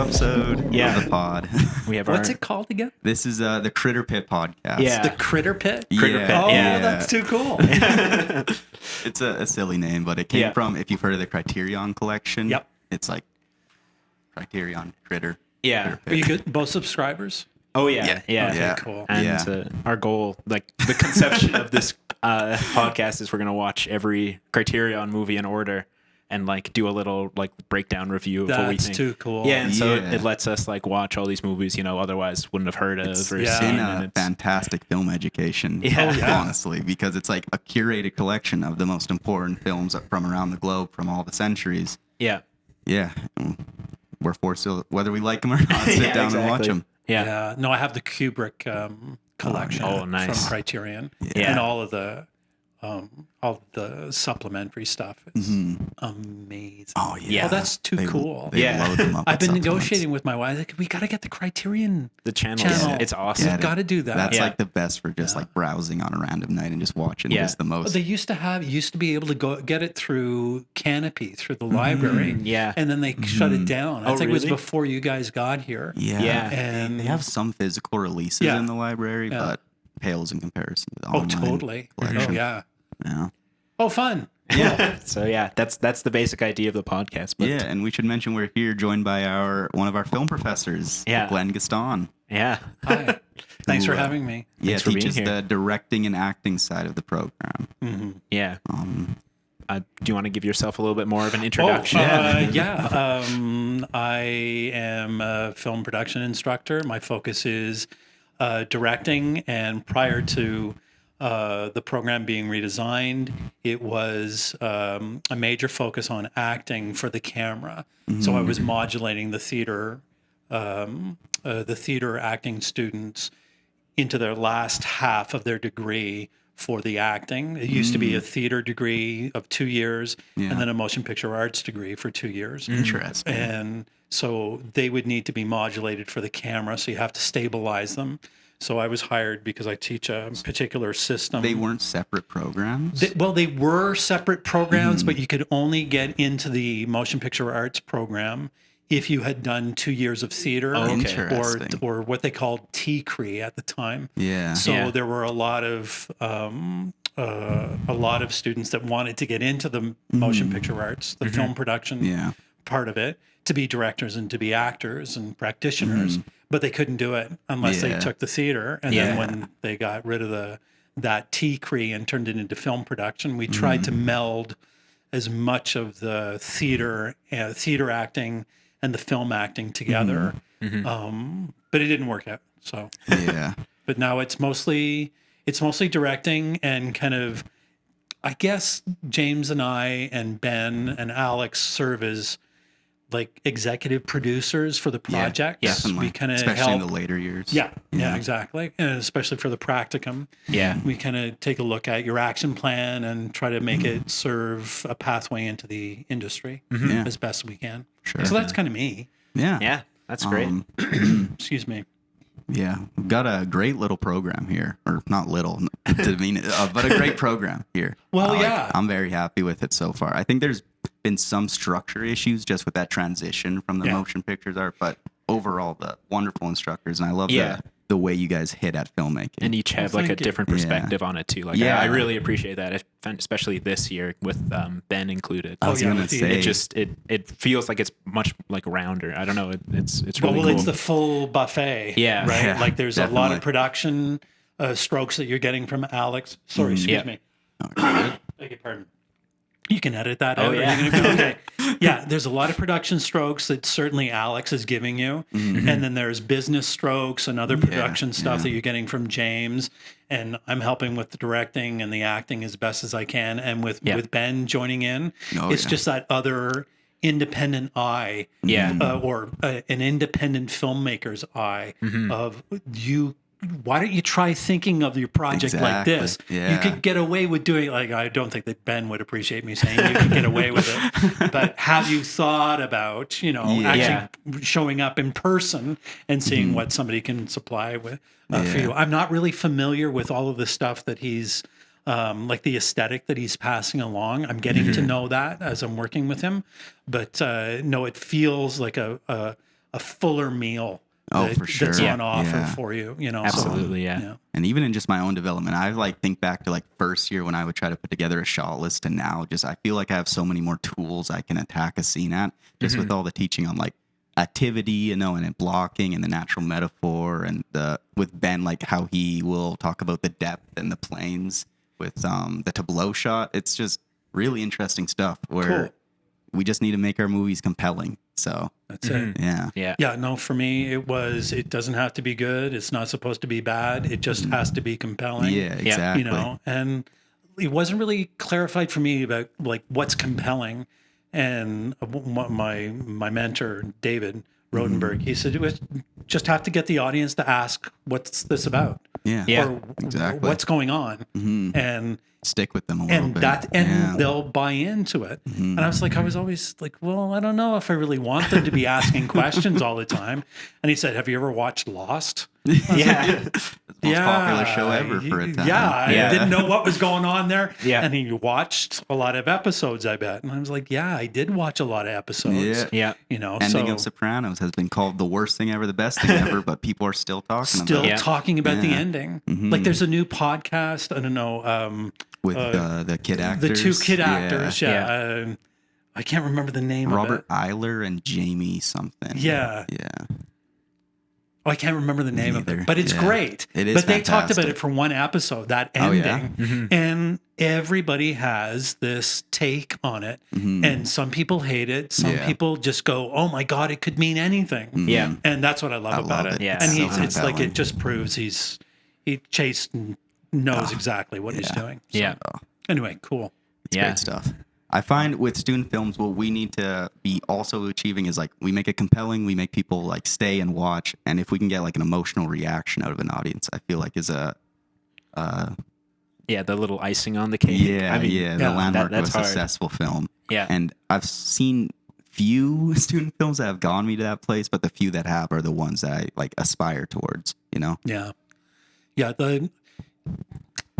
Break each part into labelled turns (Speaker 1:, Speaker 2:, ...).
Speaker 1: intro episode of the pod.
Speaker 2: We have
Speaker 3: What's it called again?
Speaker 1: This is the Critterpit podcast.
Speaker 2: Yeah.
Speaker 3: The Critterpit?
Speaker 2: Critterpit,
Speaker 3: Oh,
Speaker 2: yeah.
Speaker 3: that's too cool.
Speaker 1: It's a silly name, but it came from, if you've heard of the Criterion collection,
Speaker 3: Yep.
Speaker 1: it's like Criterion, Critter.
Speaker 2: Yeah.
Speaker 3: Are you good? Both subscribers?
Speaker 2: Oh, yeah. Yeah.
Speaker 1: Yeah.
Speaker 3: Okay, cool.
Speaker 2: And our goal, like the conception of this podcast is we're going to watch every Criterion movie in order and like do a little like breakdown review of what we
Speaker 3: That's
Speaker 2: think.
Speaker 3: too cool.
Speaker 2: Yeah, and so
Speaker 1: Yeah.
Speaker 2: it lets us like watch all these movies, otherwise wouldn't have heard of or
Speaker 1: It's
Speaker 2: seen.
Speaker 1: been
Speaker 2: And
Speaker 1: a
Speaker 2: it's,
Speaker 1: fantastic film education,
Speaker 2: Yeah.
Speaker 1: honestly, because it's like a curated collection of the most important films from around the globe from all the centuries.
Speaker 2: yeah.
Speaker 1: Yeah. We're forced to, whether we like them or not, sit
Speaker 2: Yeah,
Speaker 1: down and watch
Speaker 2: exactly.
Speaker 1: them.
Speaker 2: Yeah.
Speaker 3: Yeah. No, I have the Kubrick collection
Speaker 2: Oh, nice.
Speaker 3: from Criterion.
Speaker 2: Yeah.
Speaker 3: And all of the supplementary stuff. It's amazing.
Speaker 1: Oh, yeah.
Speaker 2: Yeah.
Speaker 3: Oh, that's too cool.
Speaker 1: They
Speaker 2: Yeah.
Speaker 1: load them up
Speaker 3: I've
Speaker 1: with
Speaker 3: been
Speaker 1: supplements.
Speaker 3: negotiating with my wife. Like, we got to get the Criterion
Speaker 2: The channel,
Speaker 3: channel.
Speaker 2: it's awesome.
Speaker 3: We've got to do that.
Speaker 1: That's
Speaker 2: Yeah.
Speaker 1: like the best for just like browsing on a random night and just watching
Speaker 2: Yeah.
Speaker 1: this the most.
Speaker 3: They used to be able to go get it through Canopy, through the library.
Speaker 2: Yeah.
Speaker 3: And then they shut it down. I
Speaker 2: Oh,
Speaker 3: think it was
Speaker 2: really?
Speaker 3: before you guys got here.
Speaker 1: Yeah.
Speaker 2: Yeah.
Speaker 3: And
Speaker 1: They have some physical releases
Speaker 3: Yeah.
Speaker 1: in the library,
Speaker 3: Yeah.
Speaker 1: but pales in comparison to the
Speaker 3: Oh,
Speaker 1: online
Speaker 3: totally.
Speaker 1: collection.
Speaker 3: Oh, yeah.
Speaker 1: Yeah.
Speaker 3: Oh, fun.
Speaker 2: Yeah. So yeah, that's the basic idea of the podcast. But
Speaker 1: Yeah, and we should mention we're here joined by one of our film professors,
Speaker 2: Yeah.
Speaker 1: Glen Gaston.
Speaker 2: yeah.
Speaker 3: Hi. Thanks for
Speaker 1: Who,
Speaker 3: having me.
Speaker 1: Yeah,
Speaker 2: for being
Speaker 1: teaches
Speaker 2: here.
Speaker 1: the directing and acting side of the program.
Speaker 2: Yeah.
Speaker 1: Um,
Speaker 2: Do you want to give yourself a little bit more of an introduction?
Speaker 3: I am a film production instructor. My focus is directing, and prior to the program being redesigned, it was a major focus on acting for the camera. So I was modulating the theater acting students into their last half of their degree for the acting. It used to be a theater degree of 2 years and then a motion picture arts degree for 2 years.
Speaker 1: Interesting.
Speaker 3: And so they would need to be modulated for the camera, so you have to stabilize them. So I was hired because I teach a particular system.
Speaker 1: They weren't separate programs.
Speaker 3: They were separate programs, but you could only get into the motion picture arts program if you had done 2 years of theater
Speaker 1: Interesting.
Speaker 3: or what they called TCRE at the time.
Speaker 1: Yeah.
Speaker 3: So
Speaker 2: Yeah.
Speaker 3: there were a lot of students that wanted to get into the motion picture arts, the film production
Speaker 1: Yeah.
Speaker 3: part of it, to be directors and to be actors and practitioners, but they couldn't do it unless they
Speaker 1: Yeah.
Speaker 3: took the theater. And
Speaker 2: Yeah.
Speaker 3: then when they got rid of that TCRE and turned it into film production, we tried to meld as much of the theater acting and the film acting together, but it didn't work out. So,
Speaker 1: Yeah.
Speaker 3: but now it's mostly directing and kind of, I guess James and I and Ben and Alex serve as like executive producers for the projects.
Speaker 1: Definitely.
Speaker 3: We kind of
Speaker 1: Especially in
Speaker 3: help.
Speaker 1: the later years.
Speaker 3: Yeah, exactly. And especially for the practicum.
Speaker 2: Yeah.
Speaker 3: We kind of take a look at your action plan and try to make it serve a pathway into the industry
Speaker 1: Yeah.
Speaker 3: as best we can.
Speaker 1: Sure.
Speaker 3: So that's kind of me.
Speaker 1: Yeah.
Speaker 2: Yeah. That's great.
Speaker 3: Excuse me.
Speaker 1: Yeah, we've got a great little program here, or not little, to mean, but a great program here.
Speaker 3: Well,
Speaker 1: Like,
Speaker 3: yeah.
Speaker 1: I'm very happy with it so far. I think there's been some structure issues just with that transition from the
Speaker 3: Yeah.
Speaker 1: motion pictures art, but overall, the wonderful instructors, and I love
Speaker 2: Yeah.
Speaker 1: the way you guys hit at filmmaking.
Speaker 2: And each have like a
Speaker 3: thank you.
Speaker 2: different perspective on it too. Like
Speaker 1: Yeah.
Speaker 2: I really appreciate that, especially this year with Ben included.
Speaker 1: I was
Speaker 3: yeah,
Speaker 1: gonna
Speaker 3: with the-
Speaker 1: say,
Speaker 2: It feels like it's much like rounder. I don't know. It's
Speaker 3: Well,
Speaker 2: really cool.
Speaker 3: it's the full buffet.
Speaker 2: Yeah.
Speaker 3: Right.
Speaker 1: Yeah,
Speaker 3: Like there's a lot
Speaker 1: definitely.
Speaker 3: of production strokes that you're getting from Alex. Sorry, excuse
Speaker 2: Yeah.
Speaker 3: me.
Speaker 1: Oh, you're good.
Speaker 3: Beg your pardon. You can edit that
Speaker 2: Oh,
Speaker 3: out.
Speaker 2: yeah.
Speaker 3: Okay. Yeah, there's a lot of production strokes that certainly Alex is giving you. And then there's business strokes and other production stuff that you're getting from James. And I'm helping with the directing and the acting as best as I can. And with Ben joining in,
Speaker 1: Oh,
Speaker 3: it's
Speaker 1: yeah.
Speaker 3: just that other independent eye or an independent filmmaker's eye of you. Why don't you try thinking of your project like
Speaker 1: Exactly.
Speaker 3: this?
Speaker 1: Yeah.
Speaker 3: You could get away with doing like I don't think that Ben would appreciate me saying you can get away with it, but have you thought about actually showing up in person and seeing what somebody can supply with for you? I'm not really familiar with all of the stuff that he's like the aesthetic that he's passing along. I'm getting to know that as I'm working with him, but no, it feels like a a fuller meal.
Speaker 1: Oh, for sure.
Speaker 3: That's on offer
Speaker 1: Yeah.
Speaker 3: for you. You know,
Speaker 2: Absolutely,
Speaker 3: so,
Speaker 2: yeah.
Speaker 1: And even in just my own development, I like think back to like first year when I would try to put together a shot list, and now just I feel like I have so many more tools I can attack a scene at, just with all the teaching on like activity, you know, and then blocking and the natural metaphor, and with Ben, like how he will talk about the depth and the planes with the tableau shot. It's just really interesting stuff where
Speaker 3: Cool.
Speaker 1: we just need to make our movies compelling. So
Speaker 3: that's it.
Speaker 1: yeah.
Speaker 3: Yeah, no, for me, it doesn't have to be good. It's not supposed to be bad. It just has to be compelling.
Speaker 1: Yeah, exactly.
Speaker 3: You know, and it wasn't really clarified for me about like what's compelling. And my mentor, David Rodenberg, he said, "You just have to get the audience to ask, what's this about?
Speaker 2: Yeah,
Speaker 3: Or
Speaker 1: exactly.
Speaker 3: what's going on?" And
Speaker 1: Stick with them a little bit.
Speaker 3: they'll buy into it. And I was always like, well, I don't know if I really want them to be asking questions all the time. And he said, "Have you ever watched Lost?"
Speaker 2: Yeah.
Speaker 1: Most popular show ever for a time.
Speaker 3: I didn't know what was going on there.
Speaker 2: Yeah.
Speaker 3: And he watched a lot of episodes, I bet. And I was like, yeah, I did watch a lot of episodes.
Speaker 2: Yeah.
Speaker 3: You know,
Speaker 1: Ending
Speaker 3: so
Speaker 1: of Sopranos has been called the worst thing ever, the best thing ever, but people are still talking
Speaker 3: still
Speaker 1: about it.
Speaker 3: talking about the ending. Like there's a new podcast, I don't know,
Speaker 1: With the kid actors.
Speaker 3: the two kid actors. Yeah. I can't remember the name
Speaker 1: Robert
Speaker 3: of it.
Speaker 1: Eiler and Jamie something.
Speaker 3: Yeah.
Speaker 1: Yeah.
Speaker 3: Oh, I can't remember the name of
Speaker 1: neither.
Speaker 3: it, but it's
Speaker 1: Yeah.
Speaker 3: great.
Speaker 1: It is
Speaker 3: But they talked about
Speaker 1: fantastic.
Speaker 3: it for one episode, that
Speaker 1: Oh,
Speaker 3: ending.
Speaker 1: yeah?
Speaker 3: And everybody has this take on it. And some people hate it. Some
Speaker 1: Yeah.
Speaker 3: people just go, oh my God, it could mean anything.
Speaker 2: Yeah.
Speaker 3: And that's what I love about
Speaker 1: love
Speaker 3: it.
Speaker 1: it.
Speaker 2: Yeah.
Speaker 3: And
Speaker 2: So
Speaker 3: it's like,
Speaker 1: compelling.
Speaker 3: it just proves Chase knows exactly what he's doing. So,
Speaker 2: Yeah.
Speaker 3: anyway, cool.
Speaker 1: It's
Speaker 2: Yeah.
Speaker 1: great stuff. I find with student films, what we need to be also achieving is like we make it compelling, we make people like stay and watch, and if we can get like an emotional reaction out of an audience, I feel like is a
Speaker 2: Yeah, the little icing on the cake.
Speaker 1: the
Speaker 3: yeah,
Speaker 1: landmark of a
Speaker 2: that's hard.
Speaker 1: successful film.
Speaker 2: Yeah.
Speaker 1: And I've seen few student films that have gone me to that place, but the few that have are the ones that I like aspire towards. You know?
Speaker 3: Yeah. Yeah.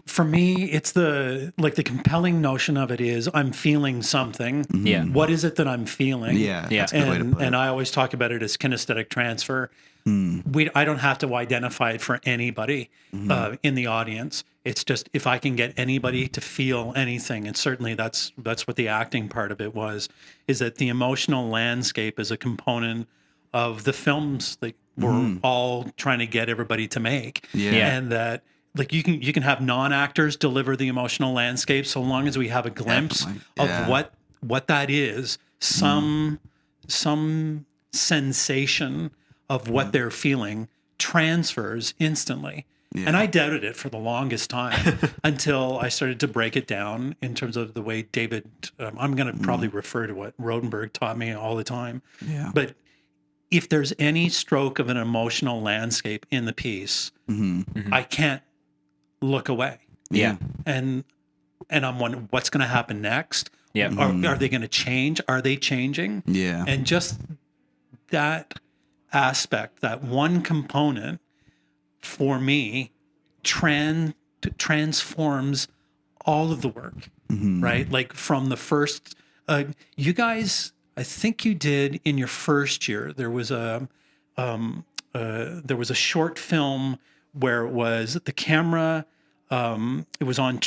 Speaker 3: For me, it's the compelling notion of it is I'm feeling something.
Speaker 2: Yeah.
Speaker 3: What is it that I'm feeling?
Speaker 1: Yeah,
Speaker 2: Yeah.
Speaker 1: that's a good way to put
Speaker 3: And
Speaker 1: it.
Speaker 3: I always talk about it as kinesthetic transfer. I don't have to identify it for anybody in the audience. It's just if I can get anybody to feel anything, and certainly that's what the acting part of it was, is that the emotional landscape is a component of the films that we're all trying to get everybody to make.
Speaker 1: Yeah.
Speaker 3: And that like you can have non-actors deliver the emotional landscape so long as we have a glimpse
Speaker 1: Definitely.
Speaker 3: of
Speaker 1: Yeah.
Speaker 3: what that is, some sensation of what they're feeling transfers instantly. And I doubted it for the longest time until I started to break it down in terms of the way David, I'm going to probably refer to what Rodenberg taught me all the time.
Speaker 1: Yeah.
Speaker 3: But if there's any stroke of an emotional landscape in the piece, I can't look away.
Speaker 2: Yeah.
Speaker 3: And I'm wondering what's going to happen next.
Speaker 2: Yeah.
Speaker 3: Are they going to change? Are they changing?
Speaker 1: Yeah.
Speaker 3: And just that aspect, that one component for me transforms all of the work, right? Like from the first, you guys, I think you did in your first year, there was a short film where it was the camera, it was on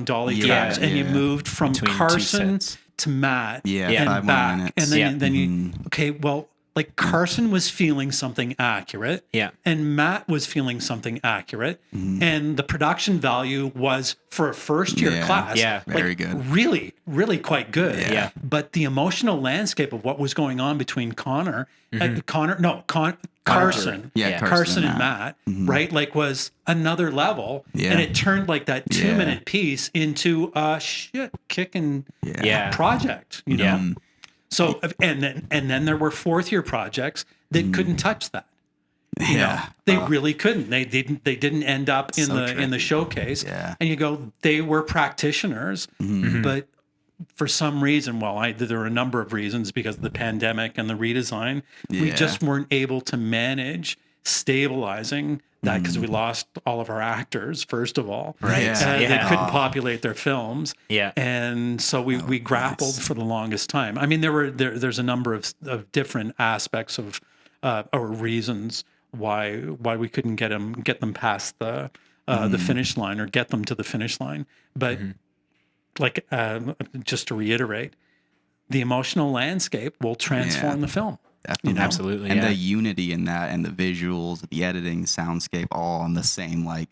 Speaker 3: dolly tracks, and you moved from
Speaker 2: Between two
Speaker 3: Carson
Speaker 2: sets.
Speaker 3: to Matt
Speaker 1: Yeah,
Speaker 3: and
Speaker 1: 5 more
Speaker 3: back,
Speaker 1: minutes.
Speaker 3: and then
Speaker 2: Yeah.
Speaker 3: then you okay, well, like Carson was feeling something accurate,
Speaker 2: Yeah.
Speaker 3: and Matt was feeling something accurate, and the production value was for a first year
Speaker 1: Yeah.
Speaker 3: class,
Speaker 2: Yeah.
Speaker 1: Very good.
Speaker 3: really, really quite good.
Speaker 2: Yeah.
Speaker 3: But the emotional landscape of what was going on between Carson,
Speaker 1: Yeah,
Speaker 2: Yeah.
Speaker 3: Carson and Matt, right? Like was another level.
Speaker 1: Yeah.
Speaker 3: And it turned like that 2-minute piece into a kicking
Speaker 2: Yeah.
Speaker 3: project, you know?
Speaker 2: Yeah.
Speaker 3: So, and then there were 4th-year projects that couldn't touch that. You know, they really couldn't. They didn't end up in
Speaker 1: So
Speaker 3: in the
Speaker 1: tricky.
Speaker 3: showcase.
Speaker 1: Yeah.
Speaker 3: And you go, they were practitioners, but for some reason, there were a number of reasons because of the pandemic and the redesign, we
Speaker 1: Yeah.
Speaker 3: just weren't able to manage stabilizing that because we lost all of our actors, first of all.
Speaker 2: Right.
Speaker 1: Yeah.
Speaker 3: They couldn't populate their films.
Speaker 2: Yeah.
Speaker 3: And so we grappled for the longest time. I mean, there's a number of different aspects of or reasons why we couldn't get them past the finish line or get them to the finish line. But like just to reiterate, the emotional landscape will transform the film.
Speaker 1: Definitely.
Speaker 2: Absolutely.
Speaker 1: And the unity in that and the visuals, the editing, soundscape, all on the same, like,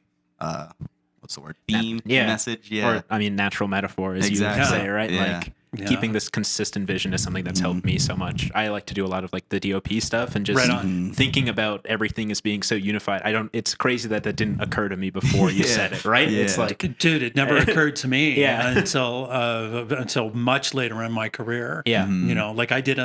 Speaker 1: what's the word? Theme, message. Yeah.
Speaker 2: Or, I mean, natural metaphor, as you say, right? Like keeping this consistent vision is something that's helped me so much. I like to do a lot of like the DOP stuff and just thinking about everything as being so unified. It's crazy that didn't occur to me before you said it, right?
Speaker 3: It's like, dude, it never occurred to me until much later in my career.
Speaker 2: Yeah.
Speaker 3: You know, like I did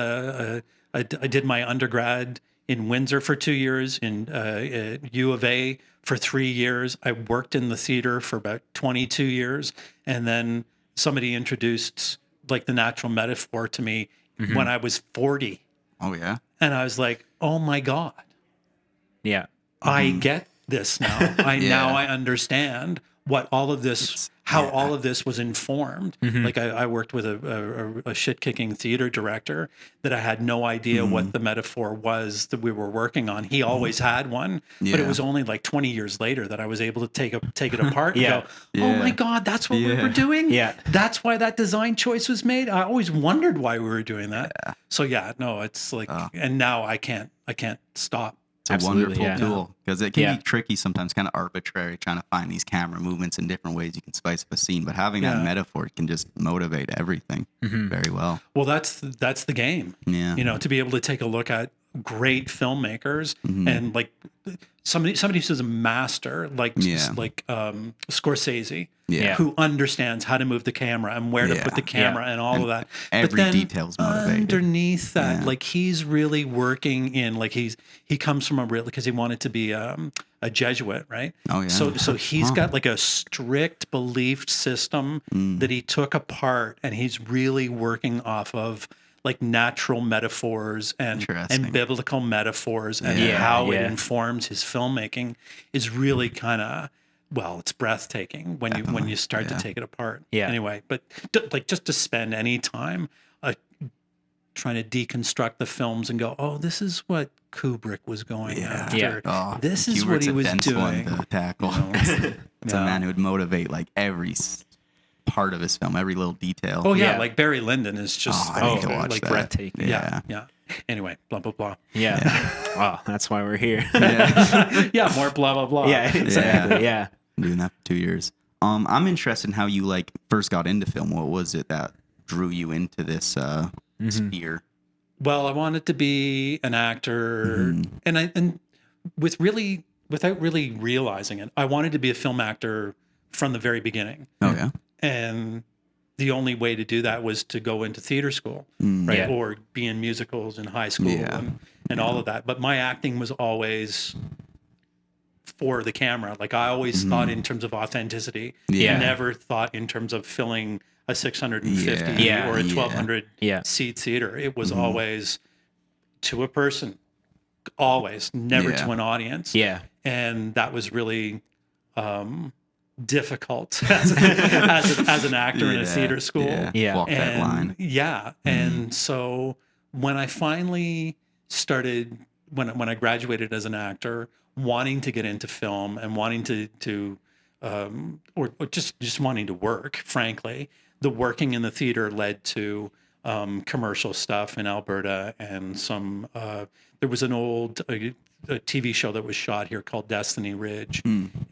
Speaker 3: I did my undergrad in Windsor for 2 years, in U of A for 3 years. I worked in the theater for about 22 years. And then somebody introduced like the natural metaphor to me when I was 40.
Speaker 1: Oh, yeah.
Speaker 3: And I was like, oh my God.
Speaker 2: Yeah.
Speaker 3: I get this now. Now I understand what all of this, all of this was informed. Like I worked with a shit-kicking theater director that I had no idea what the metaphor was that we were working on. He always had one, but it was only like 20 years later that I was able to take it apart and go, oh my God, that's what we were doing?
Speaker 2: Yeah.
Speaker 3: That's why that design choice was made? I always wondered why we were doing that. So it's like, and now I can't stop.
Speaker 1: It's a wonderful tool because it can be tricky sometimes, kind of arbitrary, trying to find these camera movements in different ways you can spice up a scene. But having that metaphor can just motivate everything very well.
Speaker 3: Well, that's the game.
Speaker 1: Yeah.
Speaker 3: You know, to be able to take a look at great filmmakers and like somebody who's a master, like like Scorsese, who understands how to move the camera and where to put the camera and all of that.
Speaker 1: Every detail's motivated.
Speaker 3: Underneath that, like he's really working in like he comes from because he wanted to be a Jesuit, right?
Speaker 1: Oh yeah.
Speaker 3: So he's got like a strict belief system that he took apart, and he's really working off of like natural metaphors and biblical metaphors, and how it informs his filmmaking is really kind of, it's breathtaking when you start to take it apart.
Speaker 2: Yeah.
Speaker 3: Anyway, but like just to spend any time trying to deconstruct the films and go, oh, this is what Kubrick was going after.
Speaker 2: Yeah.
Speaker 1: Oh,
Speaker 3: this is what he was doing.
Speaker 1: One to tackle. It's a man who would motivate like every part of his film, every little detail.
Speaker 3: Oh yeah, like Barry Lyndon is just
Speaker 1: I need to watch
Speaker 3: like
Speaker 1: that.
Speaker 2: breathtaking.
Speaker 3: Yeah. Anyway, blah blah blah.
Speaker 2: Yeah. Wow, that's why we're here.
Speaker 3: Yeah, more blah blah blah.
Speaker 2: Yeah, exactly. Yeah.
Speaker 1: I'm doing that for 2 years. I'm interested in how you like first got into film. What was it that drew you into this sphere?
Speaker 3: Well, I wanted to be an actor, and without really realizing it, I wanted to be a film actor from the very beginning.
Speaker 1: Oh yeah.
Speaker 3: And the only way to do that was to go into theater school, right?
Speaker 2: Yeah.
Speaker 3: Or be in musicals in high school and all of that. But my acting was always for the camera. Like I always thought in terms of authenticity.
Speaker 1: Yeah.
Speaker 3: I never thought in terms of filling a 650 or a 1200 seat theater. It was always to a person, always, never to an audience.
Speaker 2: Yeah.
Speaker 3: And that was really difficult as an actor in a theater school.
Speaker 1: Walk that line.
Speaker 3: And so when I finally started, when I graduated as an actor, wanting to get into film and wanting to or just wanting to work, frankly, the working in the theater led to commercial stuff in Alberta and some. There was an old a TV show that was shot here called Destiny Ridge,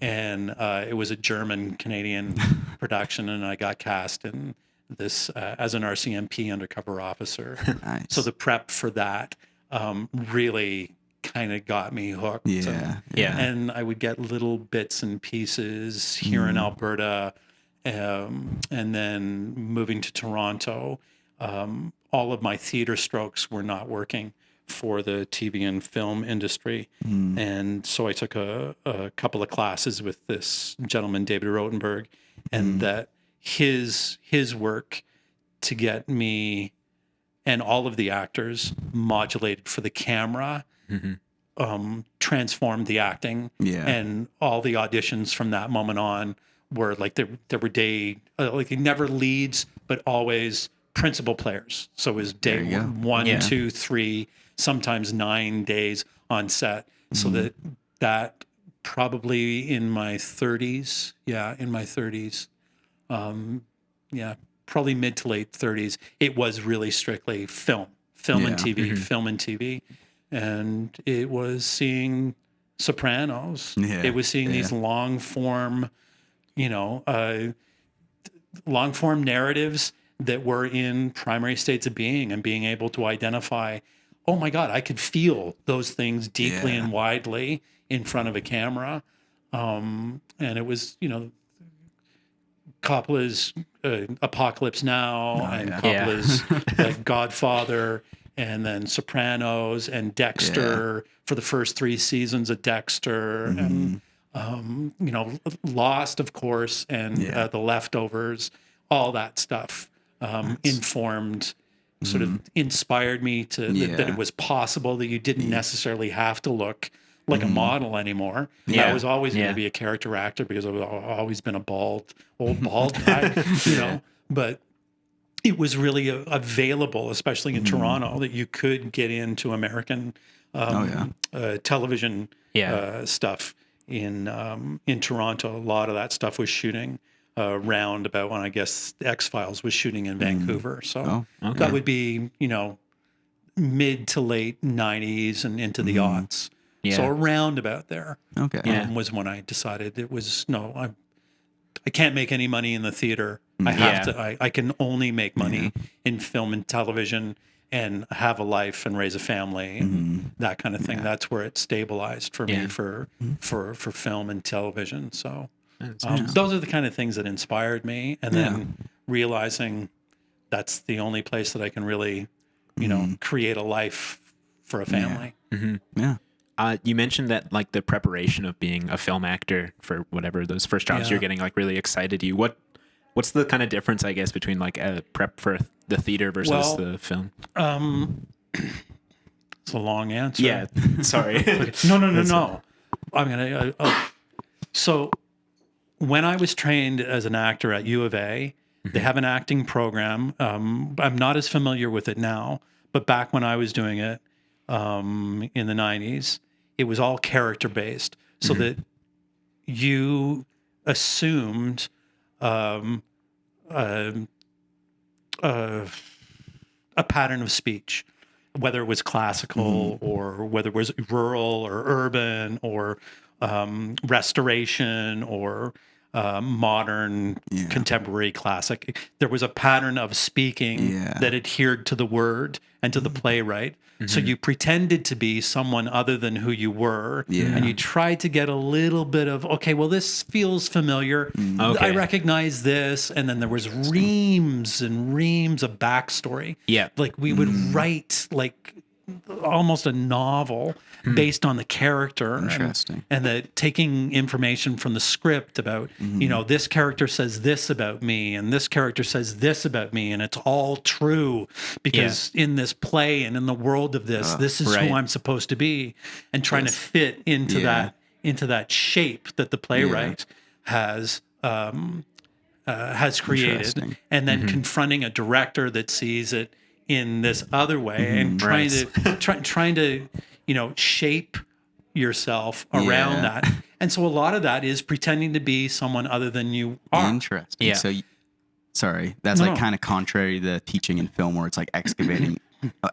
Speaker 3: and it was a German-Canadian production, and I got cast in this as an RCMP undercover officer.
Speaker 1: Nice.
Speaker 3: So the prep for that really kind of got me hooked. And I would get little bits and pieces here in Alberta, and then moving to Toronto, all of my theater strokes were not working for the TV and film industry. And so I took a couple of classes with this gentleman, David Rotenberg, and that his work to get me and all of the actors modulated for the camera transformed the acting. And all the auditions from that moment on were like there were like never leads, but always principal players. So it was day 1, 2, 3, sometimes 9 days on set. So that probably in my 30s, probably mid to late 30s, it was really strictly film and TV, film and TV. And it was seeing Sopranos. It was seeing these long form narratives that were in primary states of being, and being able to identify, oh my God, I could feel those things deeply and widely in front of a camera. And it was, Coppola's Apocalypse Now, and Coppola's Godfather, and then Sopranos and Dexter for the first 3 seasons of Dexter, and Lost, of course, and The Leftovers. All that stuff informed, sort of inspired me to that it was possible that you didn't necessarily have to look like a model anymore. I was always going to be a character actor because I've always been a old bald guy, but it was really available, especially in Toronto, that you could get into American television stuff in Toronto. A lot of that stuff was shooting round about when I guess X-Files was shooting in Vancouver. So that would be, mid to late 90s and into the aughts. So around about there was when I decided it was, I can't make any money in the theater. I have to. I can only make money in film and television, and have a life and raise a family and that kind of thing. That's where it stabilized for me for film and television. So those are the kind of things that inspired me, and then realizing that's the only place that I can really, create a life for a family.
Speaker 2: You mentioned that like the preparation of being a film actor for whatever those first jobs you're getting like really excited you. What's the kind of difference, I guess, between like a prep for the theater versus the film?
Speaker 3: It's a long answer.
Speaker 2: Yeah, sorry.
Speaker 3: No. I'm gonna. So when I was trained as an actor at U of A, they have an acting program. I'm not as familiar with it now, but back when I was doing it in the 90s, it was all character based, so that you assumed a pattern of speech, whether it was classical or whether it was rural or urban or restoration or modern contemporary classic. There was a pattern of speaking that adhered to the word and to the playwright. So you pretended to be someone other than who you were, and you tried to get a little bit of, okay, well, this feels familiar. I recognize this. And then there was reams and reams of backstory. Like we would write like almost a novel based on the character.
Speaker 1: Interesting.
Speaker 3: And that taking information from the script about, this character says this about me and this character says this about me, and it's all true because in this play and in the world of this, this is who I'm supposed to be, and trying to fit into that shape that the playwright has created, and then confronting a director that sees it in this other way, and trying to shape yourself around that. And so a lot of that is pretending to be someone other than you are.
Speaker 1: Interesting. So that's kind of contrary to teaching in film, where it's like excavating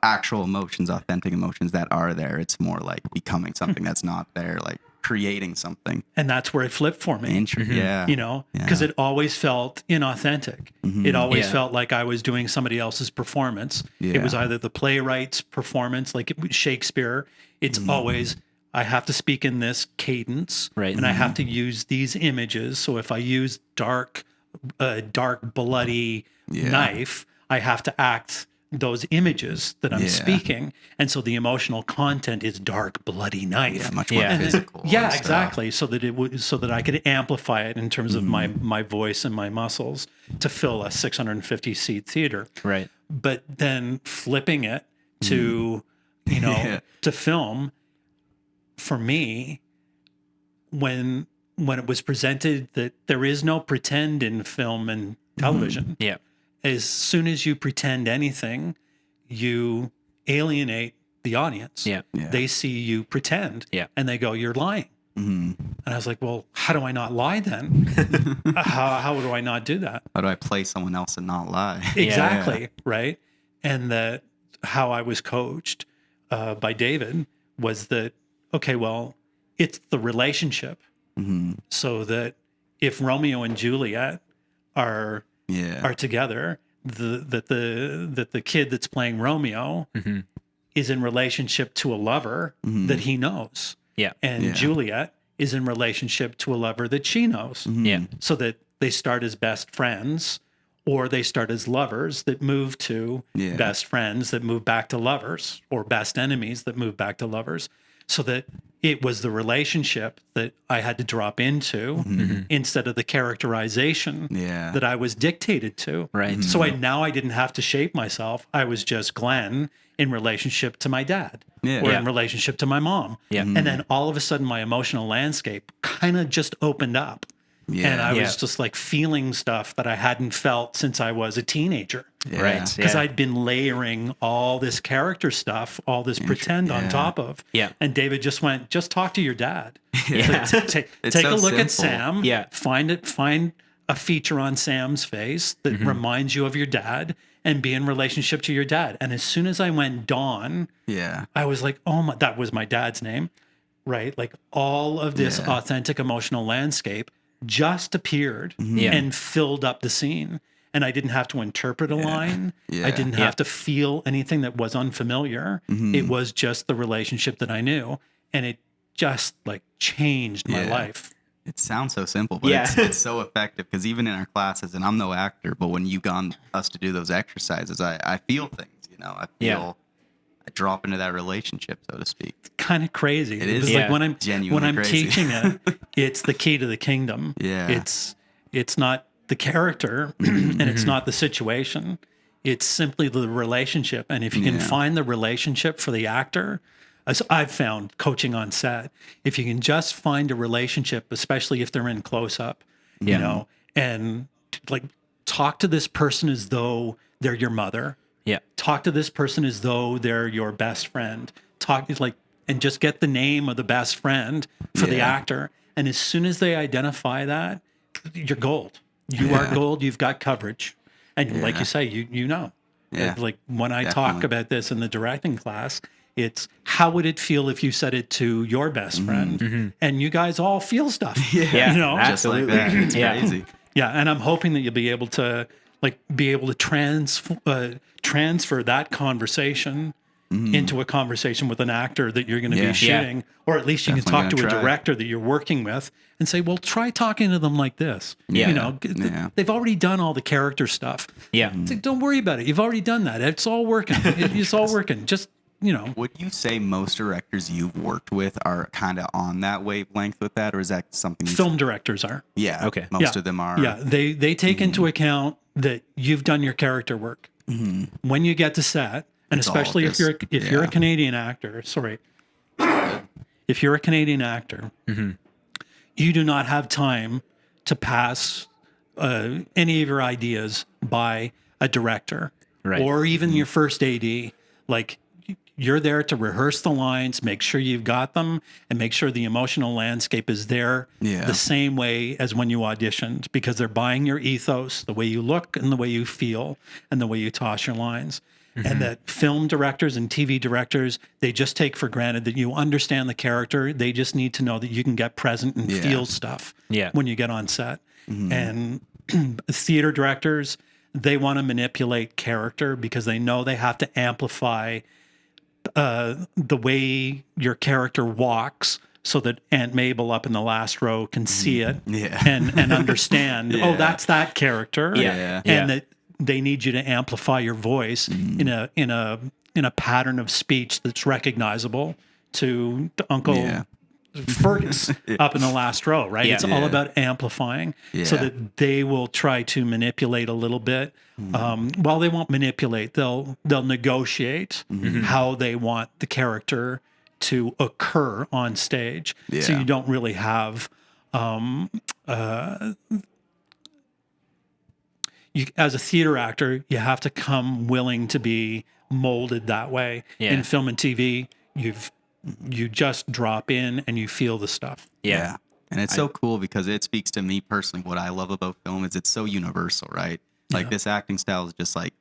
Speaker 1: actual emotions, authentic emotions that are there. It's more like becoming something that's not there, like creating something.
Speaker 3: And that's where it flipped for me. Because it always felt inauthentic. It always felt like I was doing somebody else's performance. It was either the playwright's performance, like Shakespeare. It's always, I have to speak in this cadence, and I have to use these images. So if I use dark, bloody knife, I have to act those images that I'm speaking, and so the emotional content is dark, bloody knife,
Speaker 1: much more physical.
Speaker 3: Exactly. So that I could amplify it in terms of my voice and my muscles to fill a 650 seat theater.
Speaker 2: Right.
Speaker 3: But then flipping it to to film, for me, when it was presented that there is no pretend in film and television. As soon as you pretend anything, you alienate the audience.
Speaker 2: Yeah.
Speaker 3: They see you pretend,
Speaker 2: Yeah.
Speaker 3: and they go, "You're lying."
Speaker 1: Mm-hmm.
Speaker 3: And I was like, "Well, how do I not lie then? how do I not do that?"
Speaker 1: How do I play someone else and not lie?
Speaker 3: Exactly, right? And that how I was coached by David was that, okay, well, it's the relationship.
Speaker 1: Mm-hmm.
Speaker 3: So that if Romeo and Juliet are together, that the kid that's playing Romeo is in relationship to a lover that he knows.
Speaker 2: Yeah.
Speaker 3: And Juliet is in relationship to a lover that she knows.
Speaker 2: Yeah.
Speaker 3: So that they start as best friends, or they start as lovers that move to best friends that move back to lovers, or best enemies that move back to lovers. So that it was the relationship that I had to drop into instead of the characterization that I was dictated to.
Speaker 2: Right.
Speaker 3: So now I didn't have to shape myself. I was just Glenn in relationship to my dad or in relationship to my mom.
Speaker 2: Yeah.
Speaker 3: And then all of a sudden my emotional landscape kind of just opened up. And I was just like feeling stuff that I hadn't felt since I was a teenager.
Speaker 2: Right.
Speaker 3: Because I'd been layering all this character stuff, all this pretend on top of.
Speaker 2: Yeah.
Speaker 3: And David just went, just talk to your dad. Take
Speaker 1: so
Speaker 3: a look at
Speaker 1: simple.
Speaker 3: Sam.
Speaker 2: Yeah.
Speaker 3: Find a feature on Sam's face that reminds you of your dad, and be in relationship to your dad. And as soon as I went Dawn, I was like, oh my, that was my dad's name, right? Like all of this authentic emotional landscape just appeared and filled up the scene. And I didn't have to interpret a line. I didn't have to feel anything that was unfamiliar. It was just the relationship that I knew. And it just like changed my life.
Speaker 1: It sounds so simple, but it's so effective, because even in our classes, and I'm no actor, but when you've gone us to do those exercises, I feel things, I feel I drop into that relationship, so to speak.
Speaker 3: It's kind of crazy.
Speaker 1: It is
Speaker 3: like when I'm
Speaker 1: crazy.
Speaker 3: teaching it, it's the key to the kingdom.
Speaker 1: Yeah.
Speaker 3: It's not the character and it's not the situation. It's simply the relationship. And if you can find the relationship for the actor, as I've found coaching on set, if you can just find a relationship, especially if they're in close up, and like talk to this person as though they're your mother.
Speaker 2: Yeah.
Speaker 3: Talk to this person as though they're your best friend. And just get the name of the best friend for the actor. And as soon as they identify that, you're gold. You are gold. You've got coverage. And like you say, you know.
Speaker 1: Yeah.
Speaker 3: Like when I talk about this in the directing class, it's how would it feel if you said it to your best friend, and you guys all feel stuff.
Speaker 1: Just like that. It's crazy.
Speaker 3: Yeah, and I'm hoping that you'll be able to transfer that conversation into a conversation with an actor that you're going to be shooting, or at least you can talk to a director that you're working with and say, well, try talking to them like this. They've already done all the character stuff. It's like, don't worry about it. You've already done that. It's all working. It's all working. Just,
Speaker 1: Would you say most directors you've worked with are kind of on that wavelength with that, or is that something
Speaker 3: film directors are?
Speaker 1: Yeah.
Speaker 2: Okay.
Speaker 1: Most of them are.
Speaker 3: Yeah. They take into account that you've done your character work. When you get to set, and
Speaker 1: It's
Speaker 3: especially if you're a Canadian actor, if you're a Canadian actor, you do not have time to pass any of your ideas by a director or even your first AD. Like, you're there to rehearse the lines, make sure you've got them, and make sure the emotional landscape is there the same way as when you auditioned, because they're buying your ethos, the way you look and the way you feel and the way you toss your lines. And that film directors and TV directors, they just take for granted that you understand the character. They just need to know that you can get present and feel stuff when you get on set. And theater directors, they want to manipulate character because they know they have to amplify the way your character walks so that Aunt Mabel up in the last row can see it and understand, oh, that's that character. And that they need you to amplify your voice in a pattern of speech that's recognizable to Uncle Fergus up in the last row, right? It's all about amplifying so that they will try to manipulate a little bit. Well, they won't manipulate. They'll negotiate how they want the character to occur on stage. So you don't really as a theater actor, you have to come willing to be molded that way.
Speaker 2: Yeah.
Speaker 3: In film and TV, you just drop in and you feel the stuff.
Speaker 2: Yeah.
Speaker 1: And it's so cool because it speaks to me personally. What I love about film is it's so universal, right? Like this acting style is just like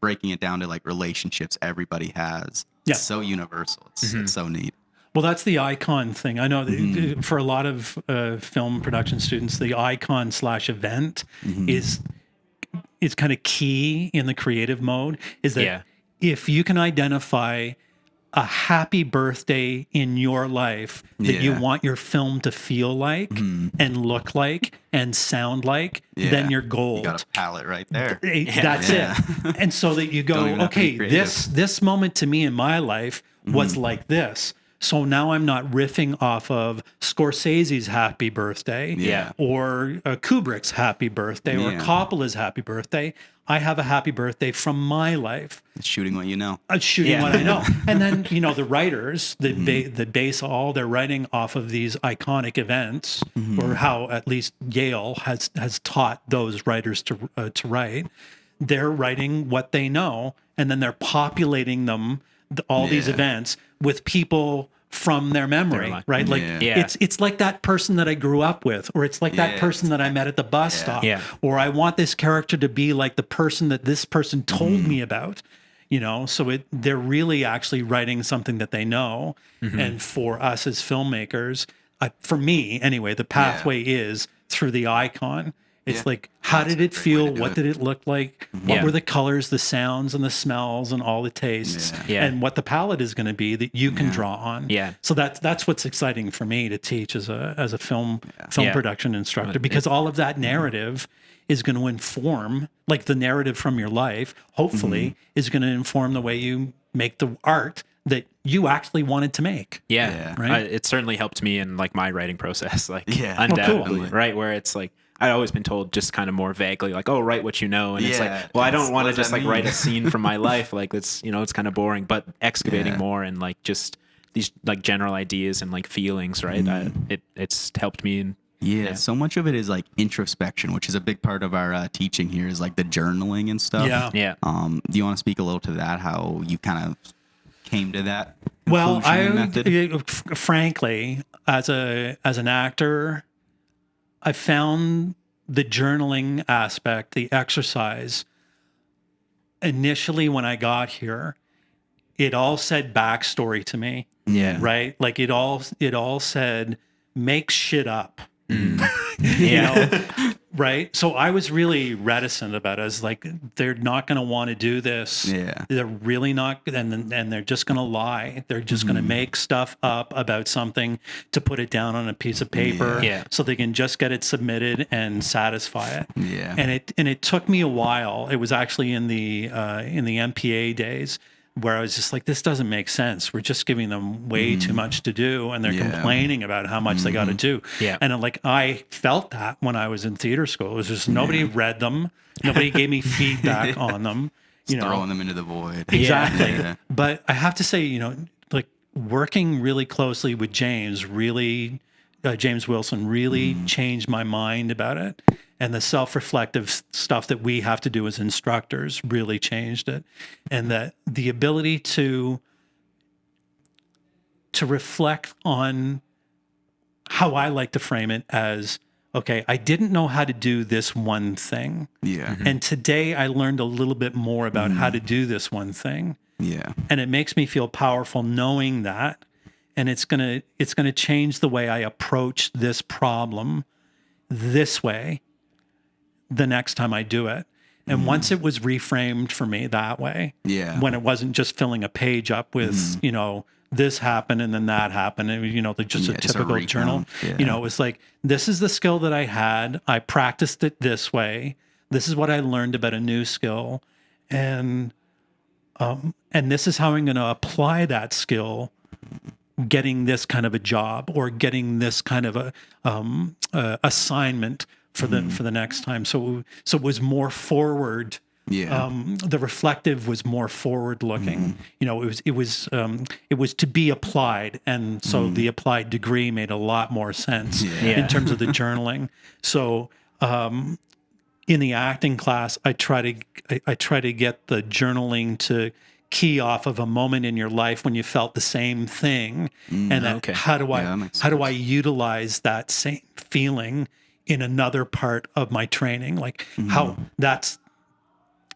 Speaker 1: breaking it down to like relationships everybody has.
Speaker 3: Yeah.
Speaker 1: It's so universal. It's so neat.
Speaker 3: Well, that's the icon thing. I know that for a lot of film production students, the icon/event is kind of key in the creative mode. Is that if you can identify a happy birthday in your life that you want your film to feel like and look like and sound like, then you're gold.
Speaker 1: You got a palette right there.
Speaker 3: That's it. And so that you go, okay, this moment to me in my life was like this. So now I'm not riffing off of Scorsese's happy birthday or Kubrick's happy birthday or Coppola's happy birthday. I have a happy birthday from my life.
Speaker 1: It's shooting what you know.
Speaker 3: Shooting what I know. And then, the writers that base all their writing off of these iconic events, or how at least Yale has taught those writers to write, they're writing what they know, and then they're populating them, all these events, with people from their memory, right? Like it's like that person that I grew up with, or it's like that person that I met at the bus stop, or I want this character to be like the person that this person told me about, so they're really actually writing something that they know. And for us as filmmakers, for me anyway, the pathway is through the icon. It's like, how did it feel? What did it look like? What were the colors, the sounds, and the smells, and all the tastes, and what the palette is going to be that you can draw on. So that's what's exciting for me to teach as a film production instructor, because all of that narrative is going to inform, like the narrative from your life, hopefully, is going to inform the way you make the art that you actually wanted to make.
Speaker 2: Right. It certainly helped me in like my writing process, like undoubtedly, right? Where it's like, I'd always been told just kind of more vaguely, like, oh, write what you know. And it's like, well, I don't want to just like write a scene from my life. Like it's, it's kind of boring, but excavating more and like just these like general ideas and like feelings, right? It's helped me.
Speaker 1: So much of it is like introspection, which is a big part of our teaching here, is like the journaling and stuff. Do you want to speak a little to that, how you kind of came to that?
Speaker 3: Well, frankly, as an actor, I found the journaling aspect, the exercise, initially when I got here, it all said backstory to me. Right? Like it all said, make shit up. Right? So I was really reticent about it. I was like, they're not going to want to do this. They're really not, and they're just going to lie. They're just going to make stuff up about something to put it down on a piece of paper so they can just get it submitted and satisfy it. And it took me a while. It was actually in the MPA days where I was just like, this doesn't make sense. We're just giving them way too much to do, and they're complaining about how much they got to do. And like, I felt that when I was in theater school. It was just nobody read them. Nobody gave me feedback on them.
Speaker 1: Throwing them into the void.
Speaker 3: Exactly. But I have to say, like working really closely with James Wilson really changed my mind about it. And the self-reflective stuff that we have to do as instructors really changed it. And that the ability to reflect on how I like to frame it as, okay, I didn't know how to do this one thing. And today I learned a little bit more about how to do this one thing. And it makes me feel powerful knowing that. And it's gonna change the way I approach this problem this way the next time I do it. And once it was reframed for me that way, when it wasn't just filling a page up with, this happened and then that happened, and, like just a typical journal, it was like, this is the skill that I had. I practiced it this way. This is what I learned about a new skill. And this is how I'm going to apply that skill getting this kind of a job or getting this kind of a assignment for the next time. So it was more forward. The reflective was more forward looking. It was to be applied, and so the applied degree made a lot more sense in terms of the journaling. So in the acting class, I try to get the journaling to key off of a moment in your life when you felt the same thing, and then how do I utilize that same feeling in another part of my training? Like how that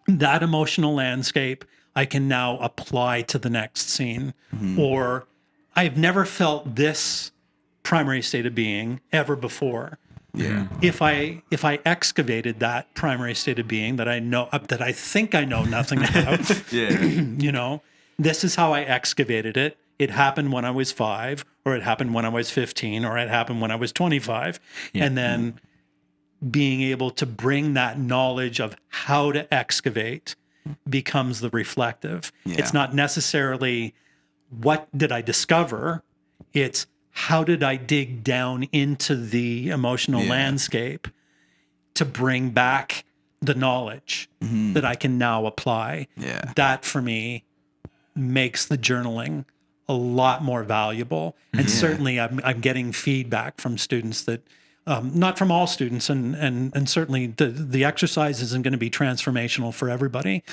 Speaker 3: emotional landscape I can now apply to the next scene, or I've never felt this primary state of being ever before.
Speaker 1: Yeah.
Speaker 3: If I excavated that primary state of being that I think I know nothing about, you know, this is how I excavated it. It happened when I was 5, or it happened when I was 15, or it happened when I was 25. Yeah. And then being able to bring that knowledge of how to excavate becomes the reflective. Yeah. It's not necessarily what did I discover, it's how did I dig down into the emotional landscape to bring back the knowledge that I can now apply. Yeah. That for me makes the journaling a lot more valuable. And certainly I'm getting feedback from students that, not from all students, and certainly the exercise isn't going to be transformational for everybody,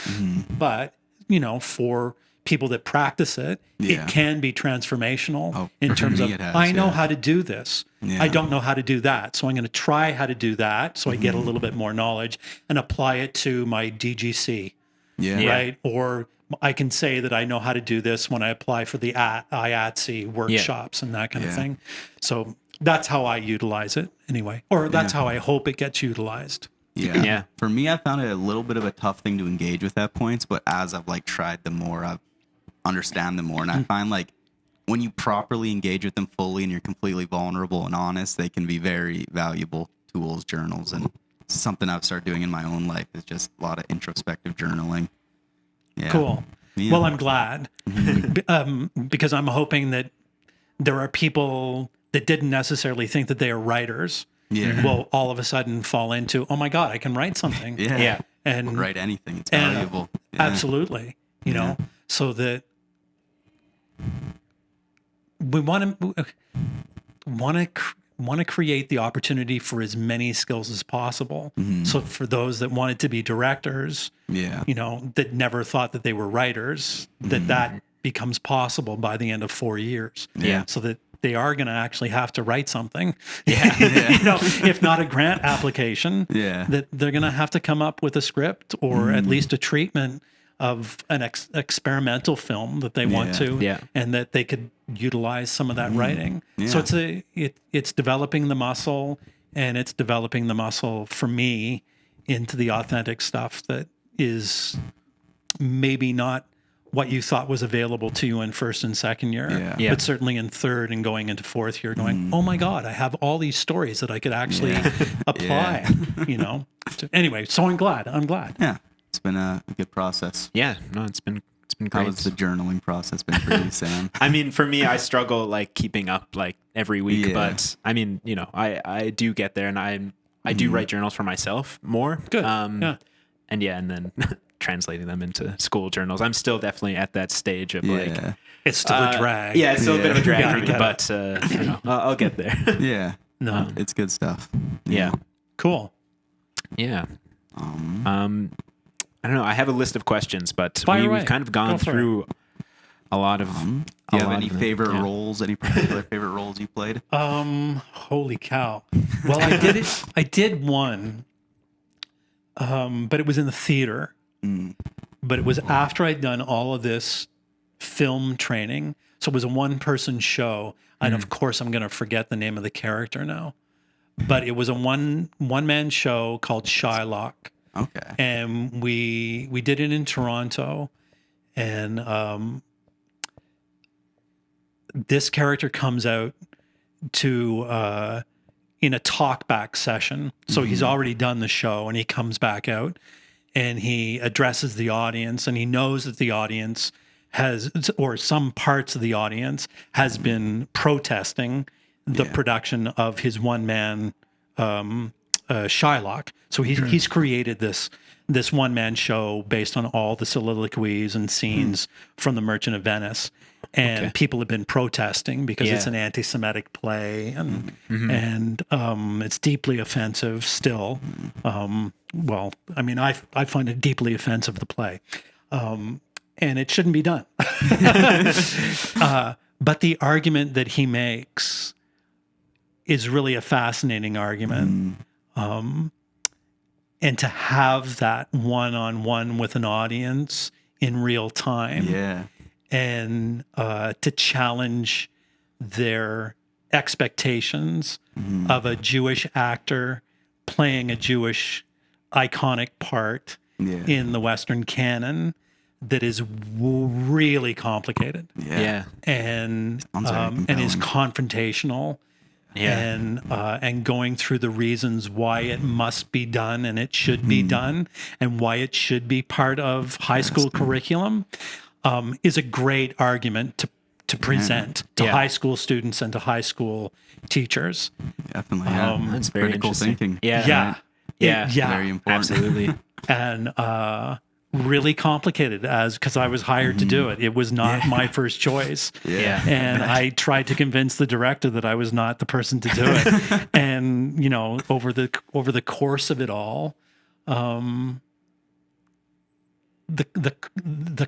Speaker 3: but, you know, for people that practice it, it can be transformational in terms of, I know how to do this. I don't know how to do that. So I'm going to try how to do that so I get a little bit more knowledge and apply it to my DGC, right? Or I can say that I know how to do this when I apply for the IATSE workshops and that kind of thing. So that's how I utilize it anyway, or that's how I hope it gets utilized.
Speaker 1: Yeah. For me, I found it a little bit of a tough thing to engage with at points, but as I've like tried them more, I've understand them more, and I find like when you properly engage with them fully and you're completely vulnerable and honest, they can be very valuable tools, journals, and something I've started doing in my own life is just a lot of introspective journaling.
Speaker 3: Cool. Well, I'm glad because I'm hoping that there are people that didn't necessarily think that they are writers will all of a sudden fall into, oh my God, I can write something. And
Speaker 1: write anything. It's valuable.
Speaker 3: Absolutely. You know, so that we want to create the opportunity for as many skills as possible. So for those that wanted to be directors, you know, that never thought that they were writers, that becomes possible by the end of 4 years. So that they are going to actually have to write something. You know, if not a grant application, that they're going to have to come up with a script or at least a treatment of an experimental film that they want to, and that they could utilize some of that writing. So it's developing the muscle, and it's developing the muscle for me into the authentic stuff that is maybe not what you thought was available to you in first and second year, but certainly in third and going into fourth year, going, oh my God, I have all these stories that I could actually apply, you know? So anyway, so I'm glad.
Speaker 1: Yeah. It's been a good process.
Speaker 2: Yeah, no, it's been great.
Speaker 1: How has the journaling process been for you, Sam?
Speaker 2: I mean, for me, I struggle like keeping up like every week, but I mean, you know, I do get there, and I do write journals for myself more.
Speaker 3: Good.
Speaker 2: And then translating them into school journals. I'm still definitely at that stage of like,
Speaker 3: it's still a drag.
Speaker 2: Yeah, it's still a bit of a drag for me, but you know, I'll get there.
Speaker 3: No,
Speaker 1: it's good stuff.
Speaker 2: Yeah.
Speaker 3: Cool.
Speaker 2: Yeah. I don't know. I have a list of questions, but we've kind of gone through a lot of.
Speaker 1: Do you have any favorite roles? Any particular favorite roles you played?
Speaker 3: Holy cow! Well, I did one, but it was in the theater. But it was after I'd done all of this film training, so it was a one-person show, and of course, I'm going to forget the name of the character now. But it was a one-man show called Shylock.
Speaker 1: Okay.
Speaker 3: And we did it in Toronto, and this character comes out to in a talkback session. So he's already done the show, and he comes back out, and he addresses the audience, and he knows that the audience has, or some parts of the audience has been protesting the production of his one-man Shylock. So he's created this one-man show based on all the soliloquies and scenes from The Merchant of Venice. and people have been protesting because it's an anti-Semitic play, and it's deeply offensive still. Well, I mean, I find it deeply offensive, the play, and it shouldn't be done. But the argument that he makes is really a fascinating argument. And to have that one-on-one with an audience in real time, and to challenge their expectations of a Jewish actor playing a Jewish iconic part in the Western canon that is really complicated, and is confrontational. And going through the reasons why it must be done and it should be done and why it should be part of high school curriculum is a great argument to present to high school students and to high school teachers.
Speaker 1: Definitely,
Speaker 2: that's very
Speaker 1: critical thinking.
Speaker 2: Yeah,
Speaker 1: very important.
Speaker 2: Absolutely.
Speaker 3: And really complicated because I was hired to do it. It was not my first choice. And I tried to convince the director that I was not the person to do it. And, you know, over the course of it all, the